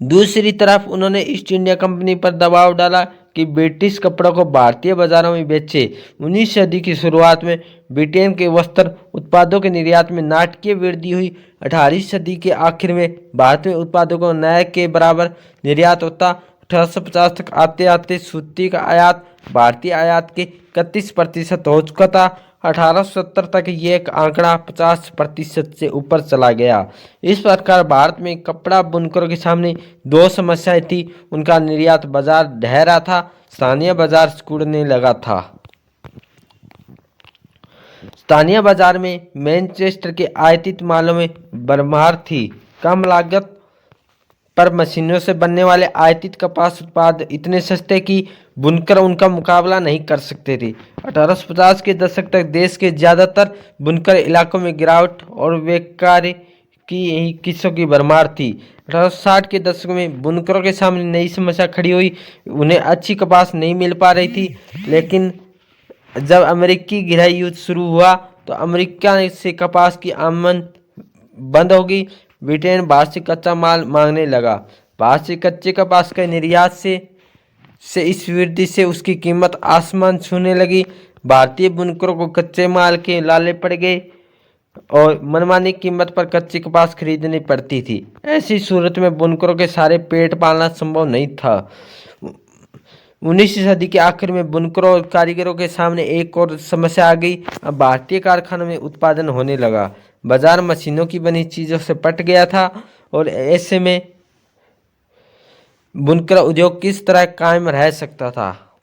Speaker 1: दूसरी तरफ उन्होंने ईस्ट इंडिया कंपनी पर दबाव डाला कि ब्रिटिश कपड़ों को भारतीय बाजारों में बेचे। 19वीं सदी की शुरुआत में ब्रिटेन के वस्त्र उत्पादों के निर्यात में नाटकीय वृद्धि हुई। 18वीं सदी के आखिर में भारत में उत्पादों को न के बराबर निर्यात होता। 1850 तक आते आते सूती का आयात भारतीय आयात के 31% हो चुका था। 1870 तक ये आंकड़ा 50% से ऊपर चला गया। इस प्रकार भारत में कपड़ा बुनकरों के सामने दो समस्याएं थी। उनका निर्यात बाजार ढह रहा था, स्थानीय बाजार सिकुड़ने लगा था। स्थानीय बाजार में मैनचेस्टर के आयातित मालों में भरमार थी। कम लागत पर मशीनों से बनने वाले आयातित कपास उत्पाद इतने सस्ते कि बुनकर उनका मुकाबला नहीं कर सकते थे। 1850 के दशक तक देश के ज़्यादातर बुनकर इलाकों में गिरावट और बेकारी की किस्सों की भरमार थी। 1860 के दशक में बुनकरों के सामने नई समस्या खड़ी हुई। उन्हें अच्छी कपास नहीं मिल पा रही थी, लेकिन जब अमेरिकी गृह युद्ध शुरू हुआ तो अमेरिका से कपास की आमद बंद हो गई। ब्रिटेन बाहर से कच्चा माल मांगने लगा। बाहर से कच्चे कपास के निर्यात से इस वृद्धि से उसकी कीमत आसमान छूने लगी। भारतीय बुनकरों को कच्चे माल के लाले पड़ गए और मनमानी कीमत पर कच्ची कपास खरीदनी पड़ती थी। ऐसी सूरत में बुनकरों के सारे पेट पालना संभव नहीं था। 19वीं सदी के आखिर में बुनकरों और कारीगरों के सामने एक और समस्या आ गई। अब भारतीय कारखानों में उत्पादन होने लगा। बाजार मशीनों की बनी चीज़ों से पट गया था और ऐसे में बुनकर उद्योग किस तरह कायम रह सकता था।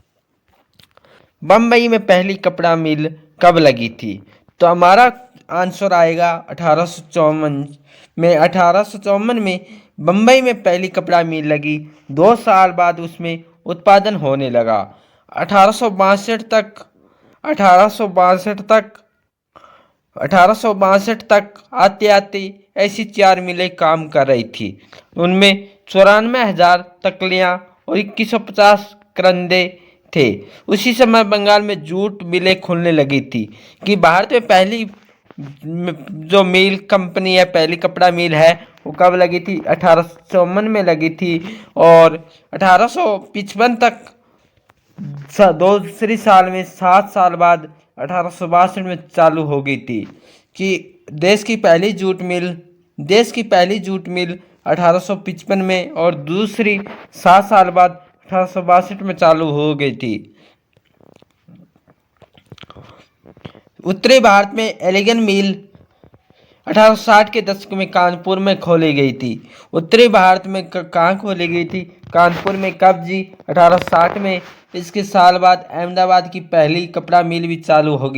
Speaker 1: बम्बई में पहली कपड़ा मिल कब लगी थी? तो हमारा आंसर आएगा 1854 में। 1854 में बम्बई में पहली कपड़ा मिल लगी। 2 साल बाद उसमें उत्पादन होने लगा। 1862 तक आते आते ऐसी 4 मिलें काम कर रही थी। उनमें 94,000 तकलियाँ और 2150 करंदे थे। उसी समय बंगाल में जूट मिलें खुलने लगी थी। कि भारत में पहली जो मिल कंपनी है, पहली कपड़ा मिल है, वो कब लगी थी? 1854 में लगी थी और 1855 तक दूसरी साल में 7 साल बाद 1862 में चालू हो गई थी। कि देश की पहली जूट मिल 1855 में और दूसरी 7 साल बाद 1862 में चालू हो गई थी। उत्तरी भारत में एलिगन मिल 1860 के दशक में कानपुर में खोली गई थी। उत्तरी भारत में कहाँ खोली गई थी? कानपुर में। कब जी? 1860 में। इसके साल बाद अहमदाबाद की पहली कपड़ा मिल भी चालू हो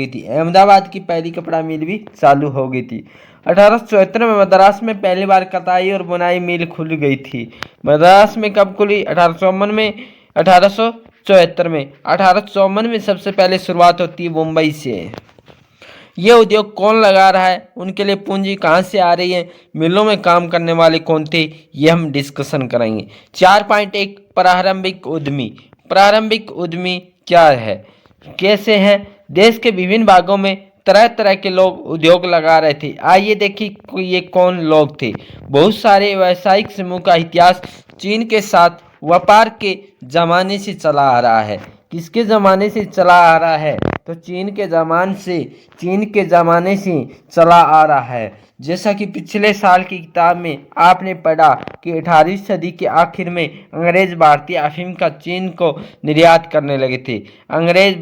Speaker 1: गई थी। 1874 में मद्रास में पहली बार कताई और बुनाई मिल खुल गई थी। मद्रास में कब खुली? 1854 में। 1854 में सबसे पहले शुरुआत होती है मुंबई से। ये उद्योग कौन लगा रहा है? उनके लिए पूंजी कहाँ से आ रही है? मिलों में काम करने वाले कौन थे? ये हम डिस्कशन करेंगे। 4.1 प्रारंभिक उद्यमी क्या है, कैसे हैं? देश के विभिन्न भागों में तरह तरह के लोग उद्योग लगा रहे थे। आइए देखिए ये कौन लोग थे। बहुत सारे व्यावसायिक समूह का इतिहास चीन के साथ व्यापार के जमाने से चला आ रहा है। किसके ज़माने से चला आ रहा है? तो चीन के ज़माने से चला आ रहा है। जैसा कि पिछले साल की किताब में आपने पढ़ा कि 18वीं सदी के आखिर में अंग्रेज भारतीय अफीम का चीन को निर्यात करने लगे थे। अंग्रेज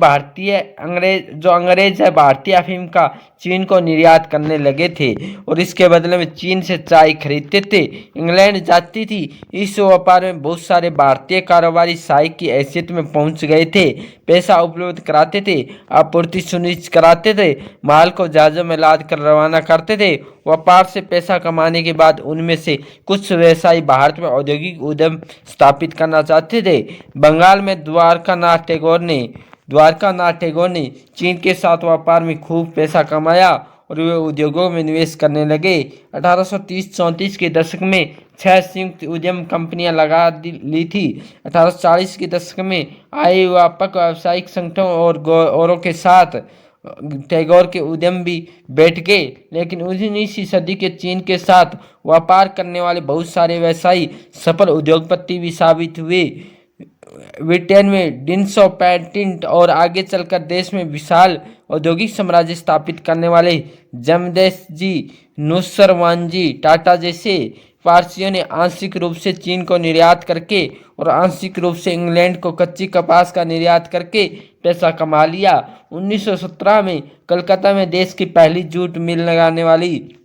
Speaker 1: है भारतीय अफीम का चीन को निर्यात करने लगे थे और इसके बदले में चीन से चाय खरीदते थे। इंग्लैंड जाती थी। इस व्यापार में बहुत सारे भारतीय कारोबारी चाय की हैसियत में पहुंच गए थे। पैसा उपलब्ध कराते थे, आपूर्ति सुनिश्चित कराते थे, माल को जहाजों में लाद कर रवाना करते थे। व्यापार से पैसा कमाने के बाद उनमें से कुछ व्यवसायी भारत में औद्योगिक उद्यम स्थापित करना चाहते थे। बंगाल में द्वारकानाथ टैगोर ने चीन के साथ व्यापार में खूब पैसा कमाया और वे उद्योगों में निवेश करने लगे। 1830-34 के दशक में 6 संयुक्त उद्यम कंपनियां लगा ली थी। 1840 के दशक में आए व्यापक व्यावसायिक संगठनों और औरों के साथ टैगोर के उद्यम भी बैठ गए। लेकिन 19वीं सदी के चीन के साथ व्यापार करने वाले बहुत सारे व्यवसायी सफल उद्योगपति भी साबित हुए। ब्रिटेन में डिनसो पैटेंट और आगे चलकर देश में विशाल औद्योगिक साम्राज्य स्थापित करने वाले जमशेदजी, नुसरवानजी, टाटा जैसे पारसियों ने आंशिक रूप से चीन को निर्यात करके और आंशिक रूप से इंग्लैंड को कच्ची कपास का निर्यात करके पैसा कमा लिया। 1917 में कलकत्ता में देश की पहली जूट मिल लगाने वाली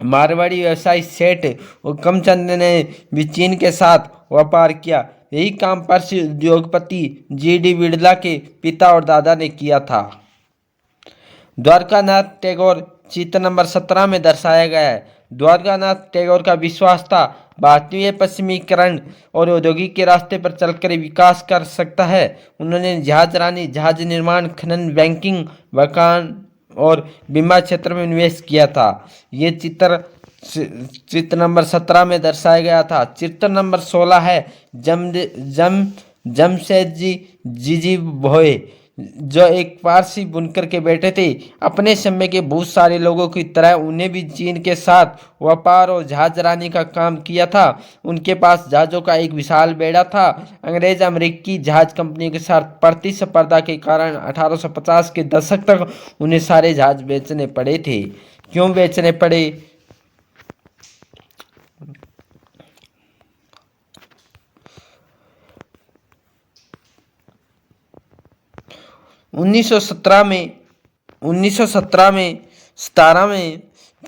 Speaker 1: मारवाड़ी व्यवसायी सेठ हुकमचंद ने भी चीन के साथ व्यापार किया। यही काम पारसी उद्योगपति जी.डी. बिड़ला के पिता और दादा ने किया था। द्वारकानाथ टैगोर चित्र नंबर 17 में दर्शाया गया है। द्वारकानाथ टैगोर का विश्वास था भारतीय पश्चिमीकरण और औद्योगिक के रास्ते पर चलकर विकास कर सकता है। उन्होंने जहाज निर्माण, खनन, बैंकिंग, मकान और बीमा क्षेत्र में निवेश किया था। ये चित्र नंबर 17 में दर्शाया गया था। चित्र नंबर 16 है जमशेदजी जीजीभॉय। जो एक पारसी बुनकर के बेटे थे। अपने समय के बहुत सारे लोगों की तरह उन्हें भी चीन के साथ व्यापार और जहाजरानी का काम किया था। उनके पास जहाज़ों का एक विशाल बेड़ा था। अंग्रेज अमेरिकी जहाज कंपनी के साथ प्रतिस्पर्धा के कारण 1850 के दशक तक उन्हें सारे जहाज बेचने पड़े थे। क्यों बेचने पड़े? 1917 में 17 में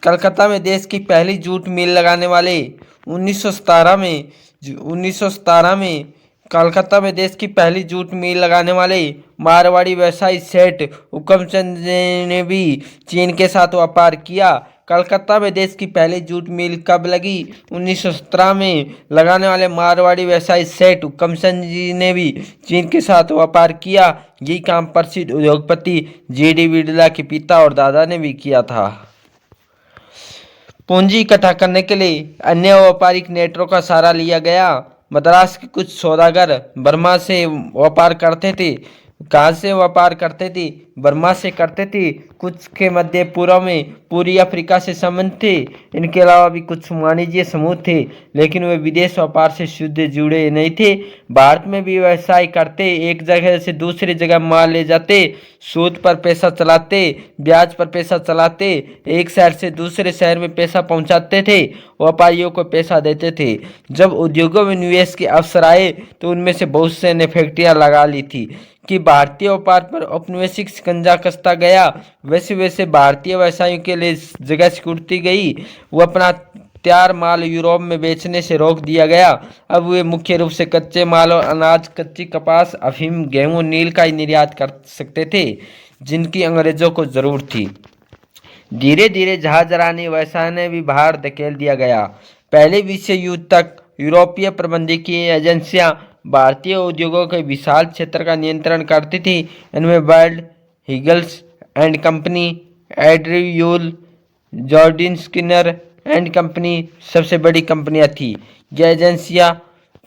Speaker 1: कलकत्ता में देश की पहली जूट मिल लगाने वाले 1917 में कलकत्ता में देश की पहली जूट मिल लगाने वाले मारवाड़ी व्यवसायी सेठ हुकमचंद ने भी चीन के साथ व्यापार किया। कलकत्ता में देश की पहली जूट मिल कब लगी? 1917 में लगाने वाले मारवाड़ी व्यवसायी सेठ हुकमचंद जी ने भी चीन के साथ व्यापार किया। यही काम प्रसिद्ध उद्योगपति जी.डी. बिरला के पिता और दादा ने भी किया था। पूंजी इकट्ठा करने के लिए अन्य व्यापारिक नेटवर्क का सहारा लिया गया। मद्रास के कुछ सौदागर बर्मा से व्यापार करते थे। कहाँ से व्यापार करते थे? बर्मा से करते थे। कुछ के मध्य पूर्व में पूर्वी अफ्रीका से संबंध थे। इनके अलावा भी कुछ वाणिज्य समूह थे, लेकिन वे विदेश व्यापार से सीधे जुड़े नहीं थे। भारत में भी व्यवसाय करते, एक जगह से दूसरी जगह माल ले जाते, सूद पर पैसा चलाते, ब्याज पर पैसा चलाते, एक शहर से दूसरे शहर में पैसा पहुंचाते थे, व्यापारियों को पैसा देते थे। जब उद्योगों में निवेश के अवसर आए तो उनमें से बहुत से ने फैक्ट्रियां लगा ली थी कि भारतीय व्यापार पर औपनिवेशिक शिकंजा कसता गया। वैसे वैसे भारतीय व्यवसायियों के लिए जगह सिकुड़ती गई। वो अपना तैयार माल यूरोप में बेचने से रोक दिया गया। अब वे मुख्य रूप से कच्चे माल और अनाज, कच्ची कपास, अफीम, गेहूं, नील का ही निर्यात कर सकते थे, जिनकी अंग्रेजों को जरूरत थी। धीरे धीरे जहाजरानी व्यवसाय ने भी बाहर धकेल दिया गया। पहले विश्व युद्ध तक यूरोपीय प्रबंधकीय एजेंसियां भारतीय उद्योगों के विशाल क्षेत्र का नियंत्रण करती थी। इनमें world Heilgers and company, Andrew Yule, Jardine Skinner and company सबसे बड़ी कंपनियां थी। यह एजेंसियां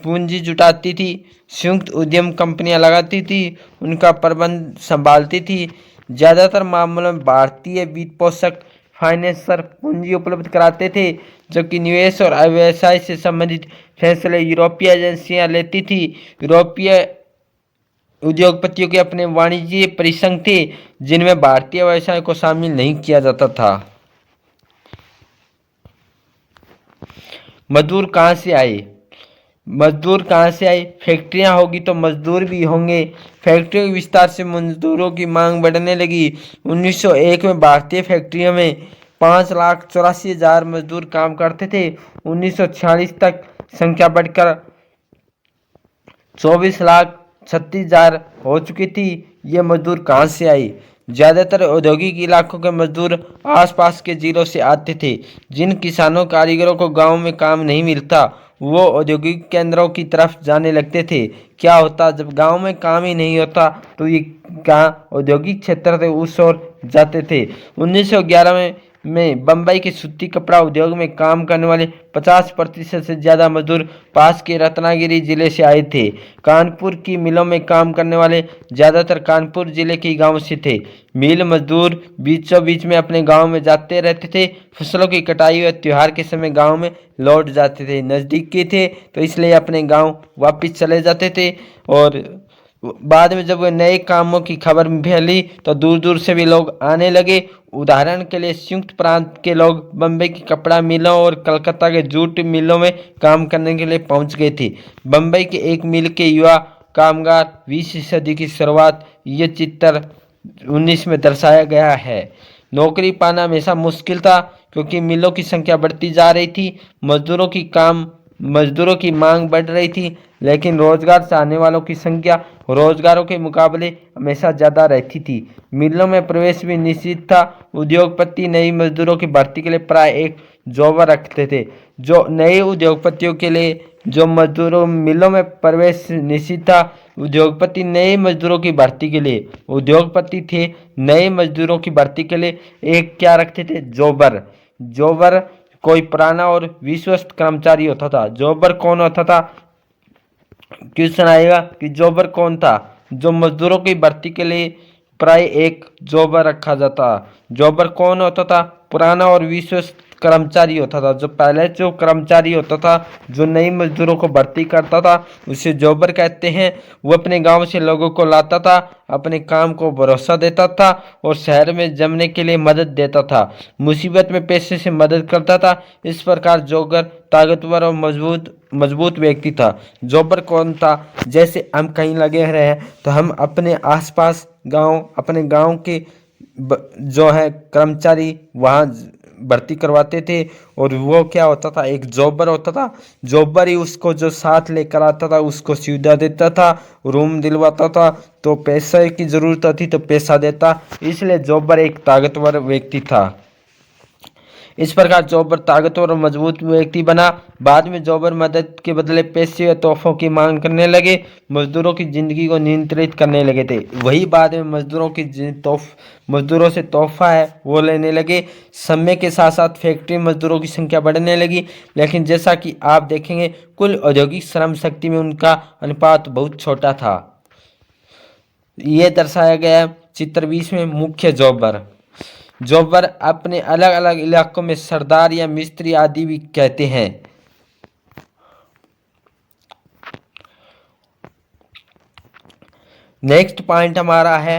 Speaker 1: पूंजी जुटाती थी, संयुक्त उद्यम कंपनियां लगाती थी, उनका प्रबंध संभालती थी। ज़्यादातर मामलों में भारतीय वित्तपोषक फाइनेंसर पूंजी उपलब्ध कराते थे, जबकि निवेश और व्यवसाय से संबंधित फैसले यूरोपीय एजेंसियां लेती थी। यूरोपीय उद्योगपतियों के अपने वाणिज्य परिसंघ थे, जिनमें भारतीय व्यवसाय को शामिल नहीं किया जाता था। मजदूर कहाँ से आए? मजदूर कहाँ से आए? फैक्ट्रियाँ होगी तो मजदूर भी होंगे। फैक्ट्रियों के विस्तार से मजदूरों की मांग बढ़ने लगी। 1901 में भारतीय फैक्ट्रियों में 5,84,000 मजदूर काम करते थे। 1946 तक संख्या बढ़कर 24,36,000 हो चुकी थी। ये मजदूर कहाँ से आए? ज़्यादातर औद्योगिक इलाकों के मजदूर आसपास के जिलों से आते थे। जिन किसानों कारीगरों को गांव में काम नहीं मिलता, वो औद्योगिक केंद्रों की तरफ जाने लगते थे। क्या होता, जब गांव में काम ही नहीं होता तो ये कहाँ औद्योगिक क्षेत्र थे, उस ओर जाते थे। 1911 में बम्बई के सूती कपड़ा उद्योग में काम करने वाले 50% से ज़्यादा मजदूर पास के रत्नागिरी जिले से आए थे। कानपुर की मिलों में काम करने वाले ज़्यादातर कानपुर जिले के गांव से थे। मिल मजदूर बीचों बीच में अपने गांव में जाते रहते थे। फसलों की कटाई और त्योहार के समय गांव में लौट जाते थे। नज़दीक के थे तो इसलिए अपने गांव वापस चले जाते थे। और बाद में जब वे नए कामों की खबर फैली तो दूर दूर से भी लोग आने लगे। उदाहरण के लिए संयुक्त प्रांत के लोग बम्बई की कपड़ा मिलों और कलकत्ता के जूट मिलों में काम करने के लिए पहुंच गए थे। बम्बई के एक मिल के युवा कामगार 20वीं सदी की शुरुआत, ये चित्र 19 में दर्शाया गया है। नौकरी पाना हमेशा मुश्किल था, क्योंकि मिलों की संख्या बढ़ती जा रही थी, मजदूरों की मांग बढ़ रही थी, लेकिन रोजगार चाहने वालों की संख्या रोजगारों के मुकाबले हमेशा ज़्यादा रहती थी। मिलों में प्रवेश भी निषिद्ध था। उद्योगपति नई मजदूरों की भर्ती के लिए प्राय एक जॉबर रखते थे। जो नए उद्योगपतियों के लिए जो मजदूरों मिलों में प्रवेश निषिद्ध था, उद्योगपति नए मजदूरों की भर्ती के लिए उद्योगपति थे नए मजदूरों की भर्ती के लिए एक क्या रखते थे? जॉबर। जॉबर कोई पुराना और विश्वस्त कर्मचारी होता था। जॉबर कौन होता था? क्वेश्चन आएगा कि जॉबर कौन था? जो मजदूरों की भर्ती के लिए प्राय एक जॉबर रखा जाता। जॉबर कौन होता था? पुराना और विश्वस्त कर्मचारी होता था। जो पहले जो कर्मचारी होता था, जो नई मजदूरों को भर्ती करता था, उसे जॉबर कहते हैं। वो अपने गांव से लोगों को लाता था, अपने काम को भरोसा देता था और शहर में जमने के लिए मदद देता था। मुसीबत में पैसे से मदद करता था। इस प्रकार जॉबर ताकतवर और मजबूत मजबूत व्यक्ति था। जॉबर कौन था? जैसे हम कहीं लगे रहे हैं तो हम अपने आसपास गांव, अपने गांव के जो है कर्मचारी वहाँ भर्ती करवाते थे और वो क्या होता था, एक जॉबर होता था। जॉबर ही उसको जो साथ लेकर आता था, उसको सुविधा देता था, रूम दिलवाता था, तो पैसे की जरूरत थी तो पैसा देता। इसलिए जॉबर एक ताकतवर व्यक्ति था। इस प्रकार जॉबर ताकतवर और मजबूत व्यक्ति बना। बाद में जॉबर मदद के बदले पैसे या तोहफों की मांग करने लगे, मजदूरों की जिंदगी को नियंत्रित करने लगे थे। वही बाद में मजदूरों से तोहफा है वो लेने लगे। समय के साथ साथ फैक्ट्री मजदूरों की संख्या बढ़ने लगी, लेकिन जैसा कि आप देखेंगे कुल औद्योगिक श्रम शक्ति में उनका अनुपात बहुत छोटा था। ये दर्शाया गया है चित्र 20 में। मुख्य जॉबर जॉबर अपने अलग अलग इलाकों में सरदार या मिस्त्री आदि भी कहते हैं। नेक्स्ट पॉइंट हमारा है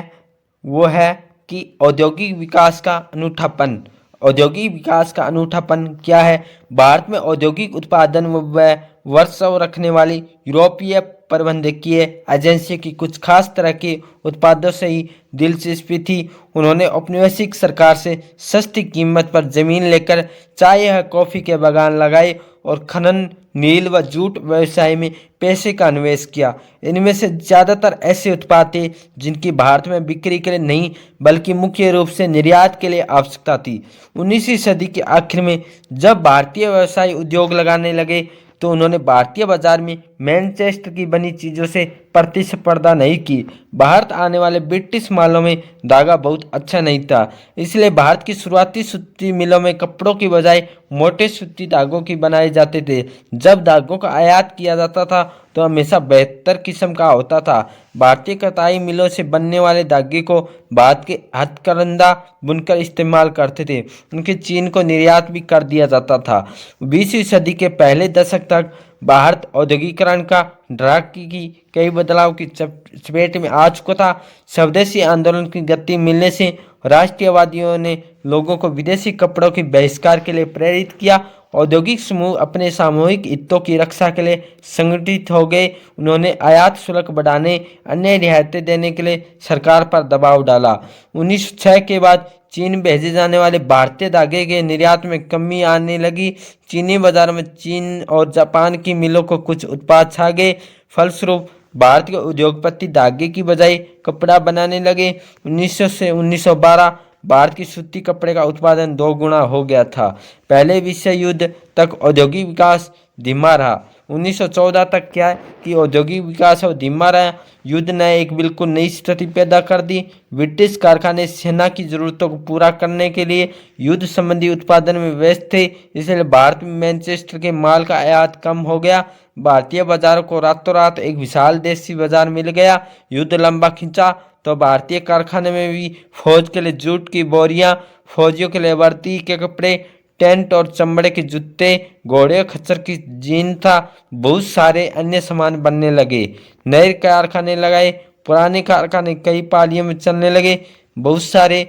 Speaker 1: वो है कि औद्योगिक विकास का अनूठापन। औद्योगिक विकास का अनूठापन क्या है? भारत में औद्योगिक उत्पादन व वर्षों रखने वाली यूरोपीय प्रबंधकीय एजेंसी की कुछ खास तरह के उत्पादों से ही दिलचस्पी थी। उन्होंने औपनिवेशिक सरकार से सस्ती कीमत पर जमीन लेकर चाय या कॉफी के बागान लगाए और खनन, नील व जूट व्यवसाय में पैसे का निवेश किया। इनमें से ज़्यादातर ऐसे उत्पाद थे जिनकी भारत में बिक्री के लिए नहीं बल्कि मुख्य रूप से निर्यात के लिए आवश्यकता थी। 19वीं सदी के आखिर में जब भारतीय व्यवसाय उद्योग लगाने लगे तो उन्होंने भारतीय बाजार में मैनचेस्टर की बनी चीज़ों से प्रतिस्पर्धा नहीं की। भारत आने वाले ब्रिटिश मालों में धागा बहुत अच्छा नहीं था, इसलिए भारत की शुरुआती सूती मिलों में कपड़ों की बजाय मोटे सूती धागों की बनाए जाते थे। जब धागों का आयात किया जाता था तो हमेशा बेहतर किस्म का होता था। भारतीय कताई मिलों से बनने वाले धागे को भारत के हथकरघा बुनकर इस्तेमाल करते थे। उनके चीन को निर्यात भी कर दिया जाता था। 20वीं सदी के पहले दशक तक भारत औद्योगिकरण का ड्राक की कई बदलाव की चपेट में आ चुका था। स्वदेशी आंदोलन की गति मिलने से राष्ट्रीयवादियों ने लोगों को विदेशी कपड़ों के बहिष्कार के लिए प्रेरित किया। औद्योगिक समूह अपने सामूहिक हितों की रक्षा के लिए संगठित हो गए। उन्होंने आयात शुल्क बढ़ाने, अन्य रियायतें देने के लिए सरकार पर दबाव डाला। 1906 के बाद चीन भेजे जाने वाले भारतीय धागे के निर्यात में कमी आने लगी। चीनी बाजार में चीन और जापान की मिलों को कुछ उत्पाद छा गए। फलस्वरूप भारत के उद्योगपति धागे की बजाय कपड़ा बनाने लगे। 1900 से 1912 भारत की सूती कपड़े का उत्पादन 2 गुना हो गया था। पहले विश्व युद्ध तक औद्योगिक विकास धीमा रहा। 1914 तक क्या है कि औद्योगिक विकास और धीमा रहा। युद्ध ने एक बिल्कुल नई स्थिति पैदा कर दी। ब्रिटिश कारखाने सेना की जरूरतों को पूरा करने के लिए युद्ध संबंधी उत्पादन में व्यस्त थे, इसलिए भारत में मैनचेस्टर के माल का आयात कम हो गया। भारतीय बाजारों को रातों रात एक विशाल देशी बाजार मिल गया। युद्ध लंबा खिंचा तो भारतीय कारखाने में भी फौज के लिए जूट की बोरियां, फौजियों के लिए वर्दी के कपड़े, टेंट और चमड़े के जूते, घोड़े खच्चर की जीन था, बहुत सारे अन्य सामान बनने लगे। नए कारखाने लगाए, पुराने कारखाने कई पालियों में चलने लगे। बहुत सारे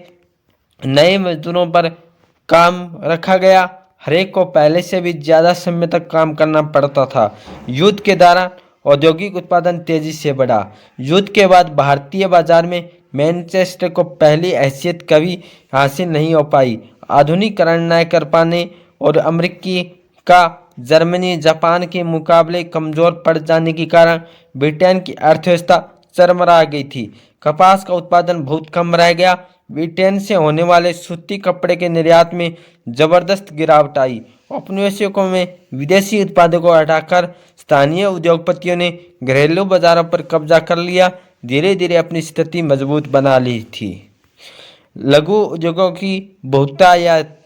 Speaker 1: नए मजदूरों पर काम रखा गया। हरेक को पहले से भी ज़्यादा समय तक काम करना पड़ता था। युद्ध के दौरान औद्योगिक उत्पादन तेजी से बढ़ा। युद्ध के बाद भारतीय बाजार में मैनचेस्टर को पहली हैसियत कभी हासिल नहीं हो पाई। आधुनिकीकरण न कर पाने और अमेरिकी का जर्मनी, जापान के मुकाबले कमज़ोर पड़ जाने के कारण ब्रिटेन की अर्थव्यवस्था चरमरा गई थी। कपास का उत्पादन बहुत कम रह गया। ब्रिटेन से होने वाले सूती कपड़े के निर्यात में जबरदस्त गिरावट आई। औपनिवेशिकों में विदेशी उत्पादों को हटाकर स्थानीय उद्योगपतियों ने घरेलू बाजारों पर कब्जा कर लिया। धीरे धीरे अपनी स्थिति मजबूत बना ली थी। लघु उद्योगों की बहुतायत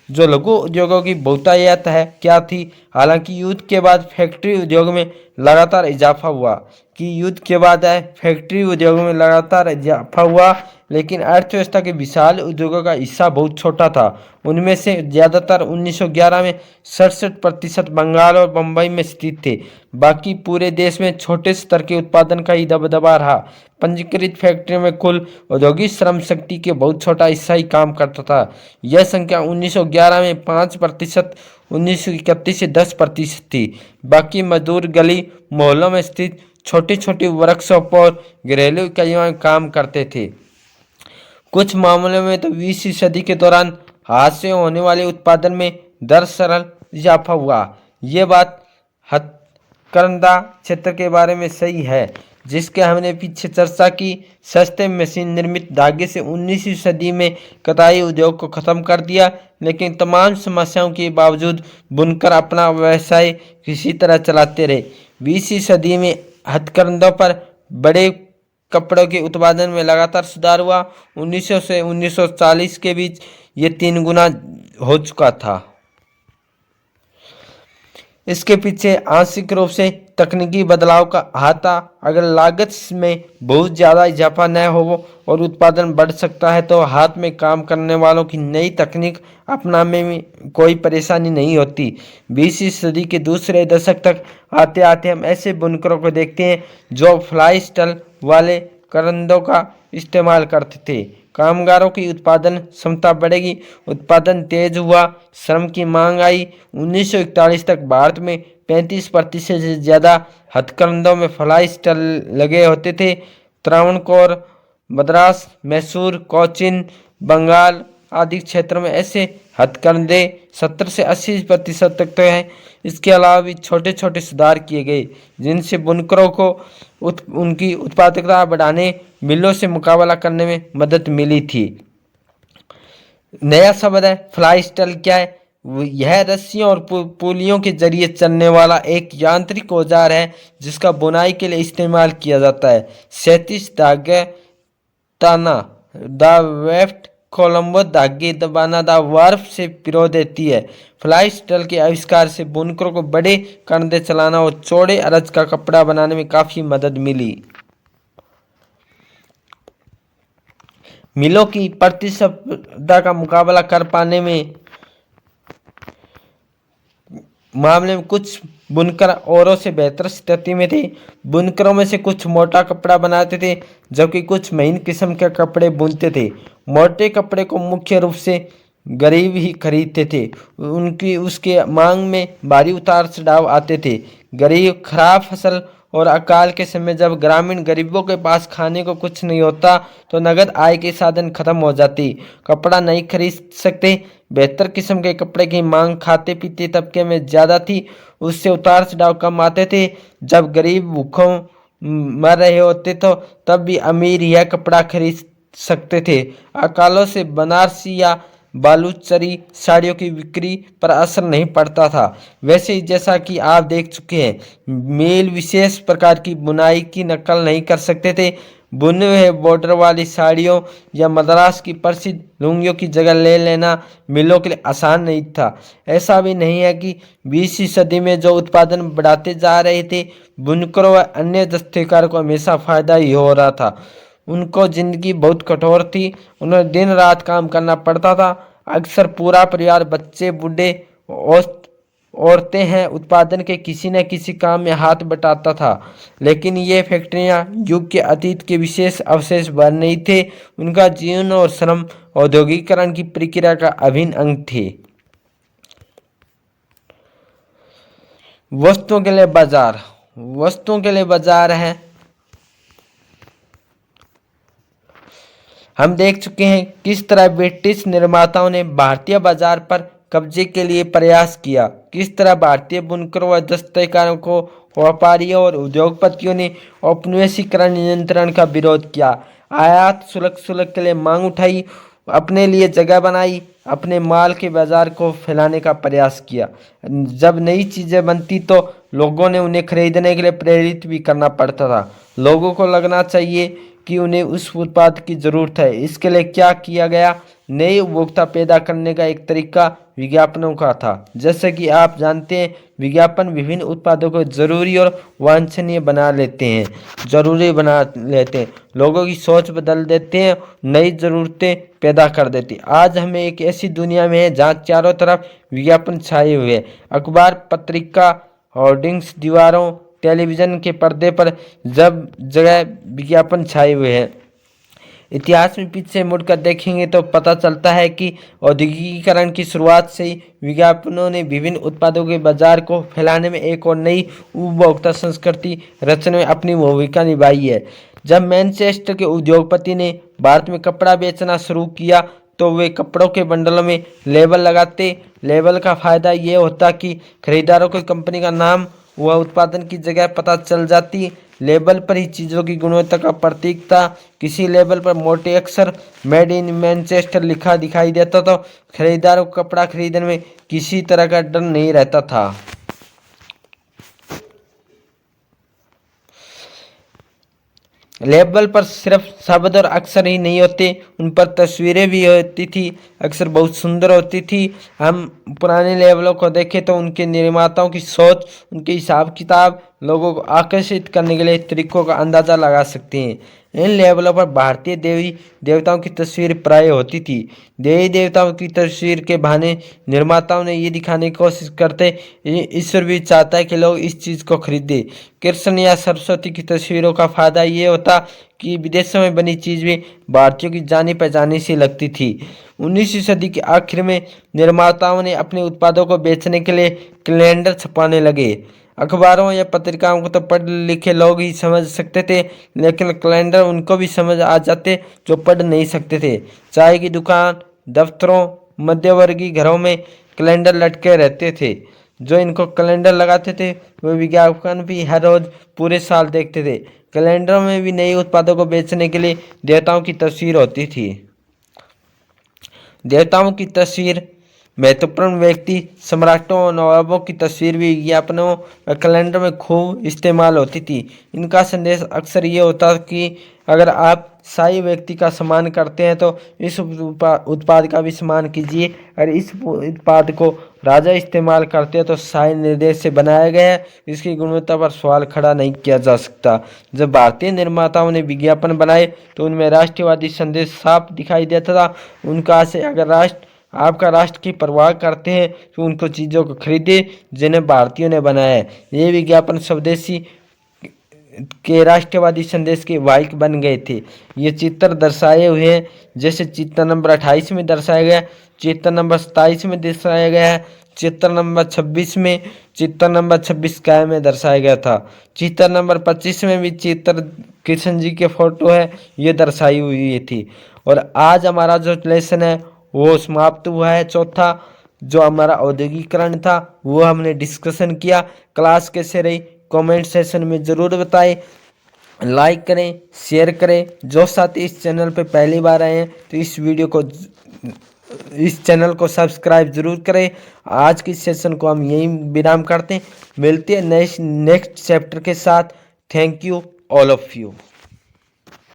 Speaker 1: जो लघु उद्योगों की बहुतायत है क्या थी? हालांकि युद्ध के बाद फैक्ट्री उद्योग में लगातार इजाफा हुआ कि युद्ध के बाद फैक्ट्री उद्योगों में लगातार इजाफा हुआ, लेकिन अर्थव्यवस्था के विशाल उद्योगों का हिस्सा बहुत छोटा था। उनमें से ज़्यादातर 1911 में 67% बंगाल और बम्बई में स्थित थे। बाकी पूरे देश में छोटे स्तर के उत्पादन का ही दबदबा रहा। पंजीकृत फैक्ट्रियों में कुल औद्योगिक श्रम शक्ति के बहुत छोटा हिस्सा ही काम करता था। यह संख्या 1911 में 5%, 1931 से 10% थी। बाकी मजदूर गली मोहल्लों में स्थित छोटी छोटी वर्कशॉप और घरेलू इकाइयों में काम करते थे। कुछ मामलों में तो 20वीं सदी के दौरान हाथ से होने वाले उत्पादन में दरअसल इजाफा हुआ। ये बात हथकरघा क्षेत्र के बारे में सही है, जिसके हमने पीछे चर्चा की। सस्ते मशीन निर्मित धागे से 19वीं सदी में कताई उद्योग को खत्म कर दिया, लेकिन तमाम समस्याओं के बावजूद बुनकर अपना व्यवसाय किसी तरह चलाते रहे। 20वीं सदी में हथकरघों पर बड़े कपड़ों के उत्पादन में लगातार सुधार हुआ। 1900 से 1940 के बीच ये 3 गुना हो चुका था। इसके पीछे आंशिक रूप से तकनीकी बदलाव का हाथ था। अगर लागत में बहुत ज़्यादा इजाफा न हो और उत्पादन बढ़ सकता है, तो हाथ में काम करने वालों की नई तकनीक अपनाने में कोई परेशानी नहीं होती। 20वीं सदी के दूसरे दशक तक आते आते हम ऐसे बुनकरों को देखते हैं जो फ्लाई स्टल वाले करंदों का इस्तेमाल करते थे। कामगारों की उत्पादन क्षमता बढ़ेगी, उत्पादन तेज हुआ, श्रम की मांग आई। 1941 तक भारत में 35% से ज़्यादा हथकरघों में फ्लाई स्टल लगे होते थे। त्रावणकोर, मद्रास, मैसूर, कोचीन, बंगाल आदि क्षेत्रों में ऐसे हथकरघे 70 से 80% तक तो हैं। इसके अलावा भी छोटे छोटे सुधार किए गए, जिनसे बुनकरों को उनकी उत्पादकता बढ़ाने, मिलों से मुकाबला करने में मदद मिली थी। नया शब्द है फ्लाई स्टल। क्या है? यह रस्सियों और पुलियों के जरिए चलने वाला एक यांत्रिक औजार है, जिसका बुनाई के लिए इस्तेमाल किया जाता है। 37 धागे ताना द वेफ्ट कोलंबो धागे दबाना द वार्फ से पिरो देती है। फ्लाई स्टल के आविष्कार से बुनकरों को बड़े कंधे चलाना और चौड़े अरज का कपड़ा बनाने में काफ़ी मदद मिली। मिलों की प्रतिस्पर्धा का मुकाबला कर पाने में मामले में कुछ बुनकर औरों से बेहतर स्थिति में थे। बुनकरों में से कुछ मोटा कपड़ा बनाते थे, जबकि कुछ महीन किस्म के कपड़े बुनते थे। मोटे कपड़े को मुख्य रूप से गरीब ही खरीदते थे। उनकी उसके मांग में भारी उतार चढ़ाव आते थे। गरीब, खराब फसल और अकाल के समय जब ग्रामीण गरीबों के पास खाने को कुछ नहीं होता, तो नगद आय के साधन खत्म हो जाती। कपड़ा नहीं खरीद सकते। बेहतर किस्म के कपड़े की मांग खाते पीते तबके में ज़्यादा थी, उससे उतार चढ़ाव कम आते थे। जब गरीब भूखों मर रहे होते तो तब भी अमीर यह कपड़ा खरीद सकते थे। अकालों से बनारसी या बालूचरी साड़ियों की बिक्री पर असर नहीं पड़ता था। वैसे ही जैसा कि आप देख चुके हैं, मेल विशेष प्रकार की बुनाई की नकल नहीं कर सकते थे। बुने हुए बॉर्डर वाली साड़ियों या मद्रास की प्रसिद्ध लुंगियों की जगह ले लेना मिलों के लिए आसान नहीं था। ऐसा भी नहीं है कि 20वीं सदी में जो उत्पादन बढ़ाते जा रहे थे, बुनकरों व अन्य दस्तकारों को हमेशा फायदा ही हो रहा था। उनको जिंदगी बहुत कठोर थी, उन्हें दिन रात काम करना पड़ता था। अक्सर पूरा परिवार, बच्चे, बूढ़े, औरतें हैं, उत्पादन के किसी न किसी काम में हाथ बटाता था। लेकिन ये फैक्ट्रियां युग के अतीत के विशेष अवशेष बन नहीं थे। उनका जीवन और श्रम औद्योगिकरण की प्रक्रिया का अभिन्न अंग थे। वस्तुओं के लिए बाजार। वस्तुओं के लिए बाजार है। हम देख चुके हैं किस तरह ब्रिटिश निर्माताओं ने भारतीय बाजार पर कब्जे के लिए प्रयास किया। किस तरह भारतीय बुनकरों व दस्तकारों को व्यापारियों और उद्योगपतियों ने औपनिवेशीकरण नियंत्रण का विरोध किया। आयात शुल्क के लिए मांग उठाई, अपने लिए जगह बनाई, अपने माल के बाजार को फैलाने का प्रयास किया। जब नई चीज़ें बनती तो लोगों ने उन्हें खरीदने के लिए प्रेरित भी करना पड़ता था। लोगों को लगना चाहिए कि उन्हें उस उत्पाद की ज़रूरत है। इसके लिए क्या किया गया? नए उपभोक्ता पैदा करने का एक तरीका विज्ञापनों का था। जैसे कि आप जानते हैं, विज्ञापन विभिन्न उत्पादों को जरूरी और वांछनीय बना लेते हैं, लोगों की सोच बदल देते हैं, नई ज़रूरतें पैदा कर देती। आज हमें एक ऐसी दुनिया में है जहाँ चारों तरफ विज्ञापन छाए हुए हैं। अखबार, पत्रिका, होर्डिंग्स, दीवारों, टेलीविज़न के पर्दे पर जब जगह विज्ञापन छाए हुए हैं। इतिहास में पीछे मुड़कर देखेंगे तो पता चलता है कि औद्योगिकीकरण की शुरुआत से ही विज्ञापनों ने विभिन्न उत्पादों के बाजार को फैलाने में एक और नई उपभोक्ता संस्कृति रचने में अपनी भूमिका निभाई है। जब मैनचेस्टर के उद्योगपति ने भारत में कपड़ा बेचना शुरू किया तो वे कपड़ों के बंडलों में लेबल लगाते। लेबल का फायदा ये होता कि खरीदारों को कंपनी का नाम व उत्पादन की जगह पता चल जाती। लेबल पर ही चीज़ों की गुणवत्ता का प्रतीक था। किसी लेबल पर मोटे अक्षर मेड इन मैनचेस्टर लिखा दिखाई देता तो खरीदारों को कपड़ा खरीदने में किसी तरह का डर नहीं रहता था। लेबल पर सिर्फ शब्द और अक्षर ही नहीं होते, उन पर तस्वीरें भी होती थी, अक्सर बहुत सुंदर होती थी। हम पुराने लेबलों को देखें तो उनके निर्माताओं की सोच, उनके हिसाब किताब लोगों को आकर्षित करने के लिए तरीकों का अंदाज़ा लगा सकते हैं। इन लेबलों पर भारतीय देवी देवताओं की तस्वीर प्राय होती थी। देवी देवताओं की तस्वीर के बहाने निर्माताओं ने ये दिखाने की कोशिश करते ईश्वर भी चाहता है कि लोग इस चीज़ को खरीदें। कृष्ण या सरस्वती की तस्वीरों का फायदा ये होता कि विदेशों में बनी चीज़ भी भारतीयों की जानी पहचानी सी लगती थी। 19वीं सदी के आखिर में निर्माताओं ने अपने उत्पादों को बेचने के लिए कैलेंडर छपाने लगे। अखबारों या पत्रिकाओं को तो पढ़ लिखे लोग ही समझ सकते थे, लेकिन कैलेंडर उनको भी समझ आ जाते जो पढ़ नहीं सकते थे। चाय की दुकान, दफ्तरों, मध्यवर्गीय घरों में कैलेंडर लटके रहते थे। जो इनको कैलेंडर लगाते थे वे विज्ञापन भी हर रोज पूरे साल देखते थे। कैलेंडरों में भी नए उत्पादों को बेचने के लिए देवताओं की तस्वीर होती थी। देवताओं की तस्वीर, महत्वपूर्ण व्यक्ति, सम्राटों और नवाबों की तस्वीर भी विज्ञापनों और कैलेंडर में खूब इस्तेमाल होती थी। इनका संदेश अक्सर ये होता कि अगर आप शाही व्यक्ति का सम्मान करते हैं तो इस उत्पाद का भी सम्मान कीजिए। अगर इस उत्पाद को राजा इस्तेमाल करते हैं तो शाही निर्देश से बनाया गया है, इसकी गुणवत्ता पर सवाल खड़ा नहीं किया जा सकता। जब भारतीय निर्माताओं ने विज्ञापन बनाए तो उनमें राष्ट्रवादी संदेश साफ दिखाई देता था। उनका आशय, अगर आपका राष्ट्र की परवाह करते हैं तो उनको चीज़ों को खरीदे जिन्हें भारतीयों ने बनाया है। ये विज्ञापन स्वदेशी के राष्ट्रवादी संदेश के वाहक बन गए थे। ये चित्र दर्शाए हुए हैं, जैसे चित्र नंबर 28 में दर्शाया गया, चित्र नंबर 27 में दर्शाया गया है, चित्र नंबर 26 में, चित्र नंबर 26 काय में दर्शाया गया था। चित्र नंबर 25 में भी चित्र कृष्ण जी के फोटो है, ये दर्शाई हुई थी। और आज हमारा जो लेसन है वो समाप्त हुआ है। चौथा जो हमारा औद्योगिकीकरण था वो हमने डिस्कशन किया। क्लास कैसे रही कमेंट सेशन में ज़रूर बताएं। लाइक करें, शेयर करें। जो साथी इस चैनल पे पहली बार आए हैं तो इस चैनल को सब्सक्राइब जरूर करें। आज की सेशन को हम यहीं विराम करते हैं। मिलते हैं नेक्स्ट चैप्टर के साथ। Thank you all of you.